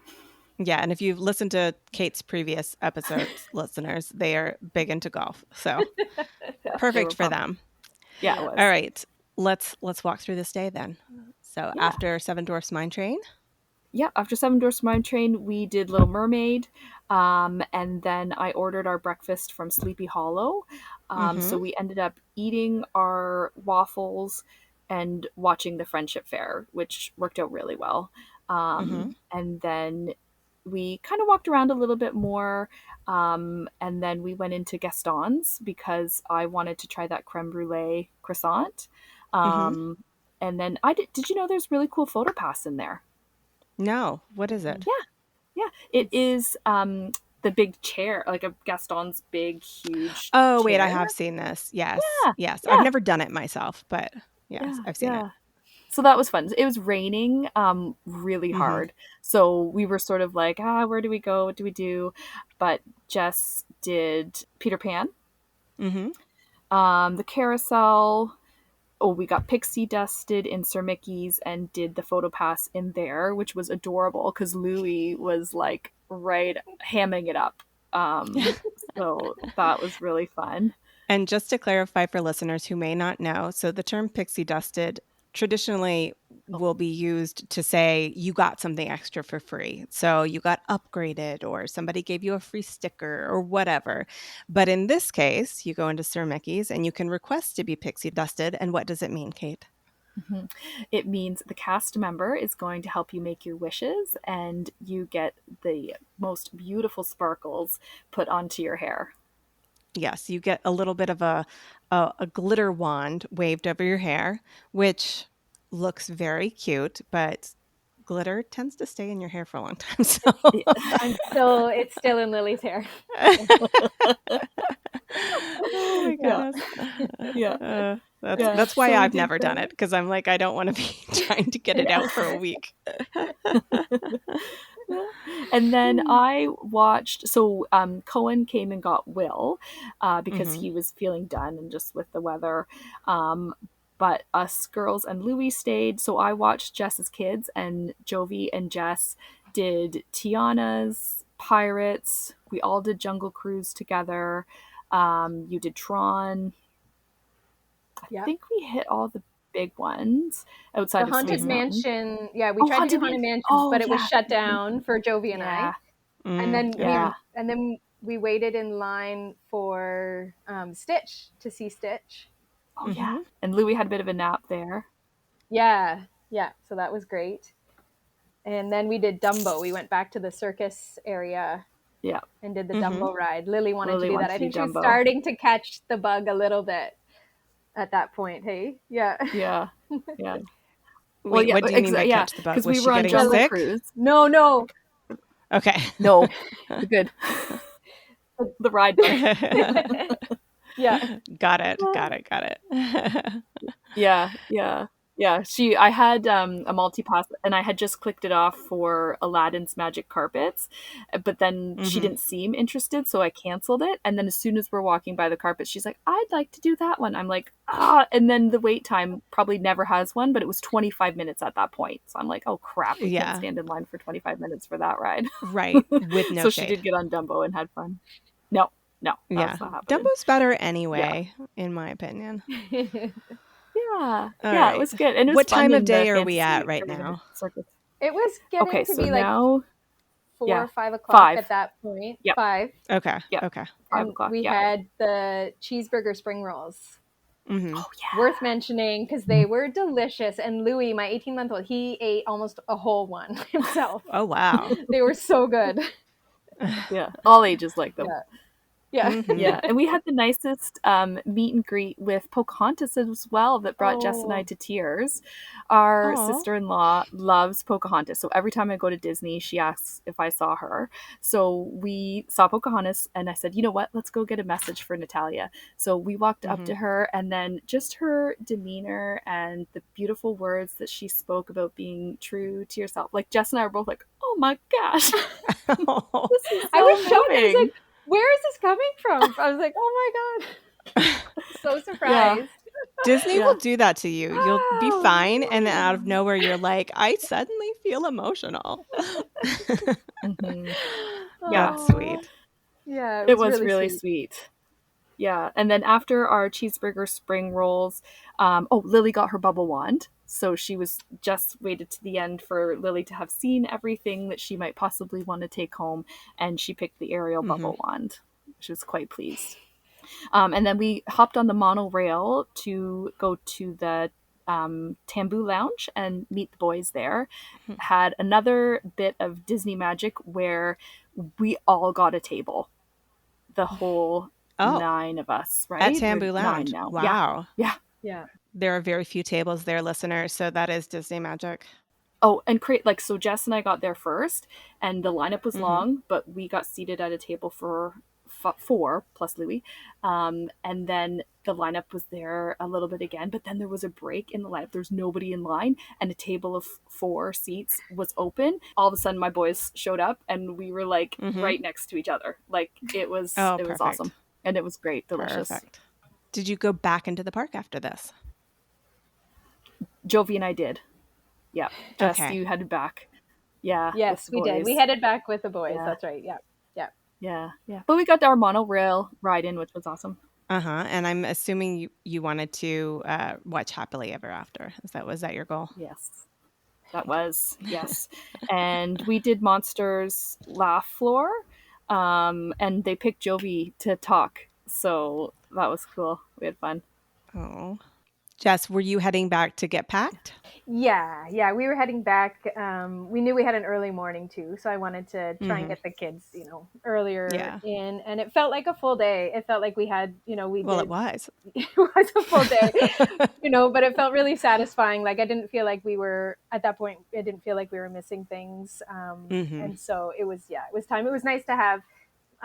Yeah, and if you've listened to Kate's previous episodes, listeners, they are big into golf. So Yeah, they perfect were for pumped. them. Yeah, it All was. right. Let's walk through this day then. So Yeah. after Seven Dwarfs Mine Train. Yeah, after Seven Dwarfs Mine Train, we did Little Mermaid, and then I ordered our breakfast from Sleepy Hollow. Mm-hmm. So we ended up eating our waffles and watching the Friendship Fair, which worked out really well. Mm-hmm. And then we kind of walked around a little bit more, and then we went into Gaston's because I wanted to try that creme brulee croissant. Mm-hmm. Um, and then I did you know there's really cool photo pass in there? No. What is it? Yeah, yeah. It is the big chair, like a Gaston's big, huge Oh, wait, I chair. have seen this. Yes. Yeah, Yes. I've yeah, never done it myself, but yes, yeah, I've seen it. yeah. So that was fun. It was raining really Mm-hmm. hard. So we were sort of like, where do we go? What do we do? But Jess did Peter Pan, Mm-hmm. the carousel. Oh, we got pixie dusted in Sir Mickey's and did the photo pass in there, which was adorable because Louis was like right hamming it up. So that was really fun. And just to clarify for listeners who may not know, so the term pixie dusted traditionally Oh, will be used to say you got something extra for free. So you got upgraded or somebody gave you a free sticker or whatever. But in this case, you go into Sir Mickey's and you can request to be pixie dusted. And what does it mean, Kate? mhm. It means the cast member is going to help you make your wishes and you get the most beautiful sparkles put onto your hair. Yes, you get a little bit of a glitter wand waved over your hair, which looks very cute, but glitter tends to stay in your hair for a long time. So It's still in Lily's hair. oh my Yeah, goodness. yeah, That's yeah. that's why So we I've did never done that. it because I'm like I don't want to be trying to get it Yeah. out for a week. And then I watched. So Cohen came and got Will because Hmm. he was feeling done and just with the weather. Um, but us girls and Louis stayed. So I watched Jess's kids and Jovi and Jess did Tiana's Pirates. We all did Jungle Cruise together. You did Tron. I Yeah. think we hit all the big ones The outside of Haunted Space Hmm. Mountain. Mansion. Yeah, we Oh, tried to do Haunted Haunted Mansion. Mansions, Oh but it was yeah, shut Haunted down Mansion. for Jovi and I. Yeah. And then Yeah. we waited in line for Stitch. Oh yeah. Hmm. And Louis had a bit of a nap there. Yeah, yeah. So that was great. And then we did Dumbo. We went back to the circus area Yeah. and did the Hmm. Dumbo ride. Lily wanted to Lily do that. wants I to do think she was Dumbo. starting to catch the bug a little bit at that point. Hey, yeah. Yeah. Yeah. Well, Wait, yeah, what do you mean by yeah, catch the bug? because Was we she were on getting Jungle sick? Cruise. No. Okay. No, we're good. The ride bug. Yeah. Got it. Got it. Got it. Yeah, yeah. Yeah, I had a multi-pass and I had just clicked it off for Aladdin's Magic Carpets, but then she Mm-hmm. didn't seem interested, so I canceled it. And then as soon as we're walking by the carpet, she's like, "I'd like to do that one." I'm like, "Ah," and then the wait time probably never has one, but it was 25 minutes at that point. So I'm like, "Oh crap, we can't Yeah. stand in line for 25 minutes for that ride." Right. With no So she shade. did get on Dumbo and had fun. No, no, Yeah. that's not happening. Dumbo's better Yeah. anyway, in my opinion. Yeah. All Yeah, it right. was good. And it was What fun time of in the day are we at fantasy right arena now? circus. It was getting Okay, to so be like now, 4 yeah, or 5 o'clock 5. at that point. Yep, 5. Okay. yep, Okay. 5 And o'clock. we Yep. had the cheeseburger spring rolls. Mm-hmm. Oh yeah. Worth mentioning because they were delicious. And Louis, my 18-month-old, he ate almost a whole one himself. Oh, wow. They were so good. Yeah, all ages like them. Yeah. Yeah. Mm-hmm. Yeah, and we had the nicest meet and greet with Pocahontas as well that brought Jess and I Oh. to tears. Our Oh. sister-in-law loves Pocahontas, so every time I go to Disney, she asks if I saw her. So we saw Pocahontas, and I said, you know what, let's go get a message for Natalia. So we walked up Mm-hmm. to her, and then just her demeanor and the beautiful words that she spoke about being true to yourself. Like Jess and I were both like, oh my gosh, this is I was so shocked. I was moving. like, where is this coming from? I was like, oh my God. So Yeah. surprised. Disney Yeah. will do that to you. You'll be Oh, fine, and then out of man. nowhere, you're like, I suddenly feel emotional. Mhm. Yeah, That's Oh. sweet. Yeah, it it was was really really sweet. sweet. Yeah, and then after our cheeseburger spring rolls, oh, Lily got her bubble wand. So she was just waited to the end for Lily to have seen everything that she might possibly want to take home, and she picked the Ariel Mm-hmm. bubble wand. She was quite pleased. And then we hopped on the monorail to go to the Tambu Lounge and meet the boys there. Had another bit of Disney magic where we all got a table. The whole Oh, 9 of us, at right? We're Tambu 9 Lounge. now. Yeah. Wow. Yeah. Yeah. There are very few tables there, listeners, so that is Disney magic. Oh, and create like so Jess and I got there first and the lineup was Mm-hmm. long, but we got seated at a table for 4 plus Louis. And then the lineup was there a little bit again, but then there was a break in the lineup. There's nobody in line and a table of 4 seats was open. All of a sudden my boys showed up and we were like Mm-hmm. right next to each other. Like it was Oh, it was perfect. awesome. And it was great, delicious. Perfect. Did you go back into the park after this? Jovi and I did. Yeah. Jess, Okay. you headed back. Yeah. Yes, with the we did. We boys. headed back with the boys. Yeah. That's right. Yeah. Yeah. Yeah. Yeah. But we got our monorail ride in, which was awesome. Uh-huh. And I'm assuming you wanted to watch Happily Ever After. Was that your goal? Yes. That was, yes. And we did Monsters Laugh Floor. And they picked Jovi to talk. So that was cool. We had fun. Oh. Jess, were you heading back to get packed? Yeah, we were heading back. We knew we had an early morning too, so I wanted to try and Mhm. get the kids, earlier Yeah. in, and it felt like a full day. It felt like we had, Well, it was. it was a full day, but it felt really satisfying. Like I didn't feel like we were at that point. I didn't feel like we were missing things, Mhm. and so it was time. It was nice to have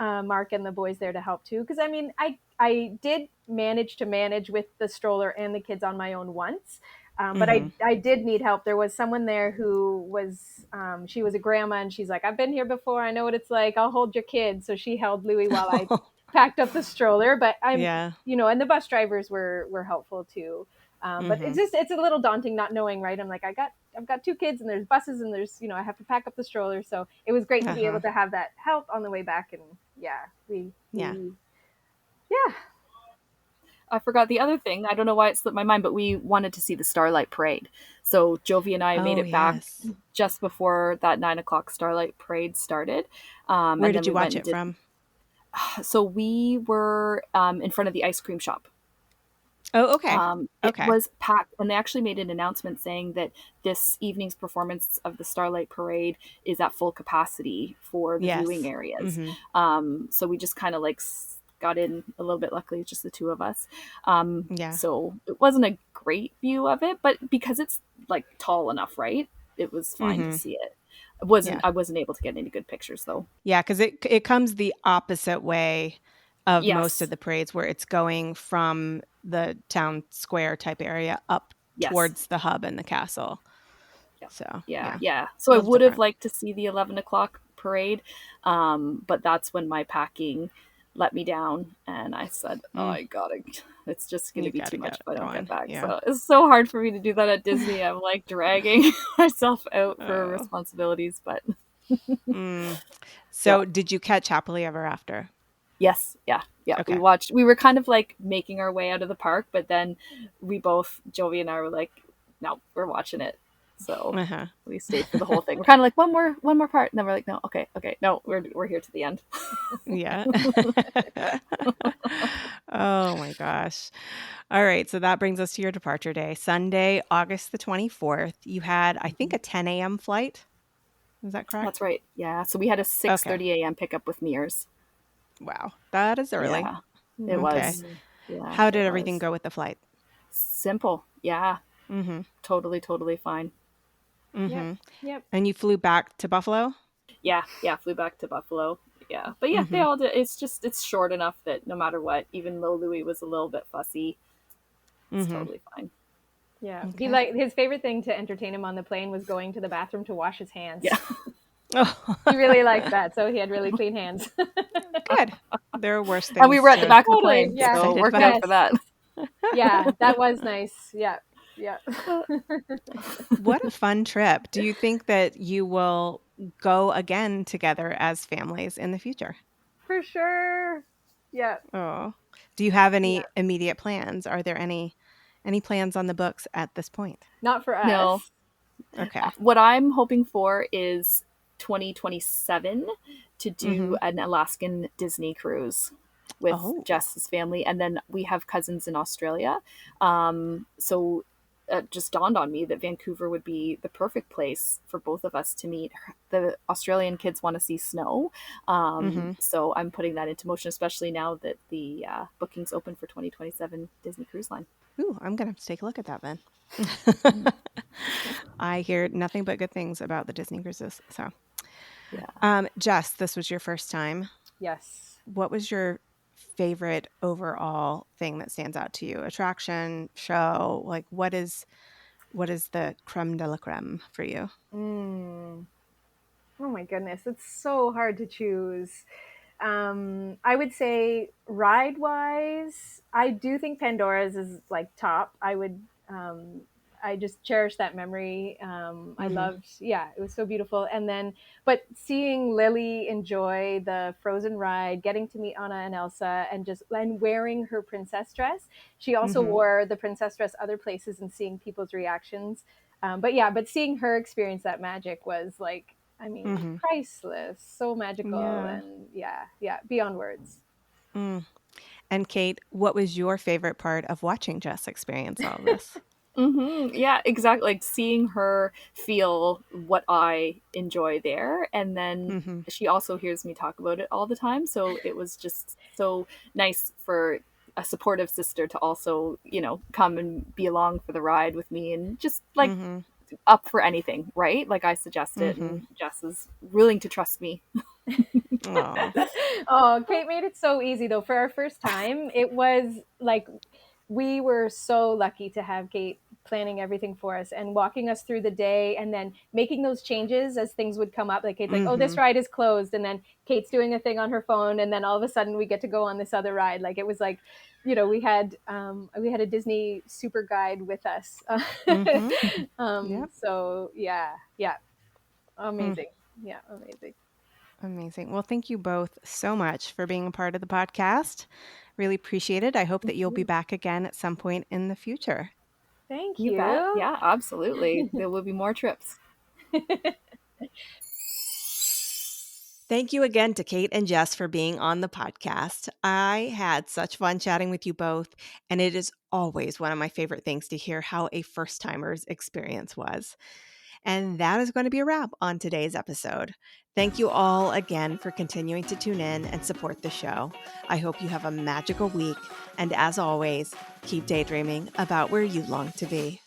Mark and the boys there to help too. Because I mean, I did manage to manage with the stroller and the kids on my own once. But Mhm. I did need help. There was someone there who was, she was a grandma and she's like, I've been here before. I know what it's like. I'll hold your kids. So she held Louis while I packed up the stroller, but Yeah. and the bus drivers were helpful too. But Mhm. it's a little daunting not knowing, right? I'm like, I've got 2 kids and there's buses and there's, I have to pack up the stroller. So it was great to be Uh-huh. able to have that help on the way back. And yeah, Yeah. yeah. I forgot the other thing. I don't know why it slipped my mind, but we wanted to see the Starlight Parade. So Jovi and I made Oh, it back yes. just before that 9 o'clock Starlight Parade started. Where And did then you we watch went and it did. from? So we were in front of the ice cream shop. Oh, okay. It Okay. was packed, and they actually made an announcement saying that this evening's performance of the Starlight Parade is at full capacity for the Yes. viewing areas. Mhm. So we just kind of like got in a little bit. Luckily, just the 2 of us. Yeah. So it wasn't a great view of it, but because it's like tall enough, right? It was fine to Mhm. see it. Yeah. I wasn't able to get any good pictures though. Yeah, because it comes the opposite way of most Yes. of the parades, where it's going from the town square type area up Yes. towards the hub and the castle. Yeah. So Yeah. So I feels would have different. liked to see the 11 o'clock parade, but that's when my packing let me down, and I said, "Oh, Mm, I gotta. It's just gonna you be got too to much get if I don't get going. back." Yeah. So it's so hard for me to do that at Disney. I'm like dragging myself out for Oh. responsibilities, but Mm. yeah. So did you catch Happily Ever After? Yes, yeah, yeah. We Okay. watched. We were kind of like making our way out of the park, but then Jovi and I were like, "No, we're watching it." So Uh-huh. we stayed for the whole thing. We're kind of like one more part, and then we're like, "No, okay, no, we're here to the end." Yeah. Oh my gosh. All right. So that brings us to your departure day. Sunday, August the 24th. You had, I think, Mhm. a 10 a.m. flight. Is that correct? That's right. Yeah. So we had a six Okay. thirty a.m. pickup with Mears. Wow. That is early. Yeah, it Okay. was. Mm-hmm. Yeah, How it did everything was go with the flight? simple. Yeah, Mm-hmm. totally fine. Yep. Mm-hmm. Yep. And you flew back to Buffalo? Yeah. Flew back to Buffalo. Yeah, but yeah, they Mm-hmm. all did. It's short enough that no matter what, even though Louis was a little bit fussy, it's Mm-hmm. totally fine. Yeah. He Okay. like his favorite thing to entertain him on the plane was going to the bathroom to wash his hands. Yeah. Oh, He really liked that, so he had really clean hands. good. There are worse And we things were at the to back of the Totally. plane, be Yeah. so excited worked about. out Yes. for that. Yeah, that was nice. Yeah. Yeah. What a fun trip. Do you think that you will go again together as families in the future? For sure. Yeah. Oh, do you have Yeah. any immediate plans? Are there any plans on the books at this point? Not for No, us. Okay. what I'm hoping for is 2027 to do Mm-hmm. an Alaskan Disney cruise with Oh. Jess's family, and then we have cousins in Australia. So it just dawned on me that Vancouver would be the perfect place for both of us to meet. The Australian kids want to see snow, Mm-hmm. so I'm putting that into motion, especially now that the bookings open for 2027 Disney Cruise Line. Ooh, I'm gonna have to take a look at that then. Mhm. I hear nothing but good things about the Disney cruises. So, Yeah. Jess, this was your first time. Yes. What was your favorite overall thing that stands out to you? Attraction, show, like what is the creme de la creme for you? Mm. Oh my goodness, it's so hard to choose. I would say ride wise, I do think Pandora's is like top. I just cherish that memory. I Mm-hmm. loved, yeah, it was so beautiful. And then, but seeing Lily enjoy the Frozen ride, getting to meet Anna and Elsa, and wearing her princess dress. She also Mm-hmm. wore the princess dress other places and seeing people's reactions. But seeing her experience that magic was like, I mean, Mm-hmm. priceless, so magical, Yeah. and yeah, beyond words. Mm. And Kate, what was your favorite part of watching Jess experience all of this? Yeah, exactly. Like seeing her feel what I enjoy there. And then Mm-hmm. she also hears me talk about it all the time. So it was just so nice for a supportive sister to also, come and be along for the ride with me and just like Mm-hmm. up for anything, right? Like I suggest it, Mm-hmm. and Jess is willing to trust me. Oh. Oh, Kate made it so easy though. For our first time, it was like we were so lucky to have Kate planning everything for us and walking us through the day and then making those changes as things would come up. Like Kate's like, "Oh, Mm-hmm. this ride is closed," and then Kate's doing a thing on her phone, and then all of a sudden we get to go on this other ride. Like it was like, we had a Disney super guide with us. Mm-hmm. Yep. So yeah, Mm. amazing. Yeah, amazing. Amazing. Well, thank you both so much for being a part of the podcast. Really appreciate it. I hope that Thank you'll be you. back again at some point in the future. Thank You bet. you. Yeah, absolutely. There will be more trips. Thank you again to Kate and Jess for being on the podcast. I had such fun chatting with you both, and it is always one of my favorite things to hear how a first timer's experience was. And that is going to be a wrap on today's episode. Thank you all again for continuing to tune in and support the show. I hope you have a magical week. And as always, keep daydreaming about where you long to be.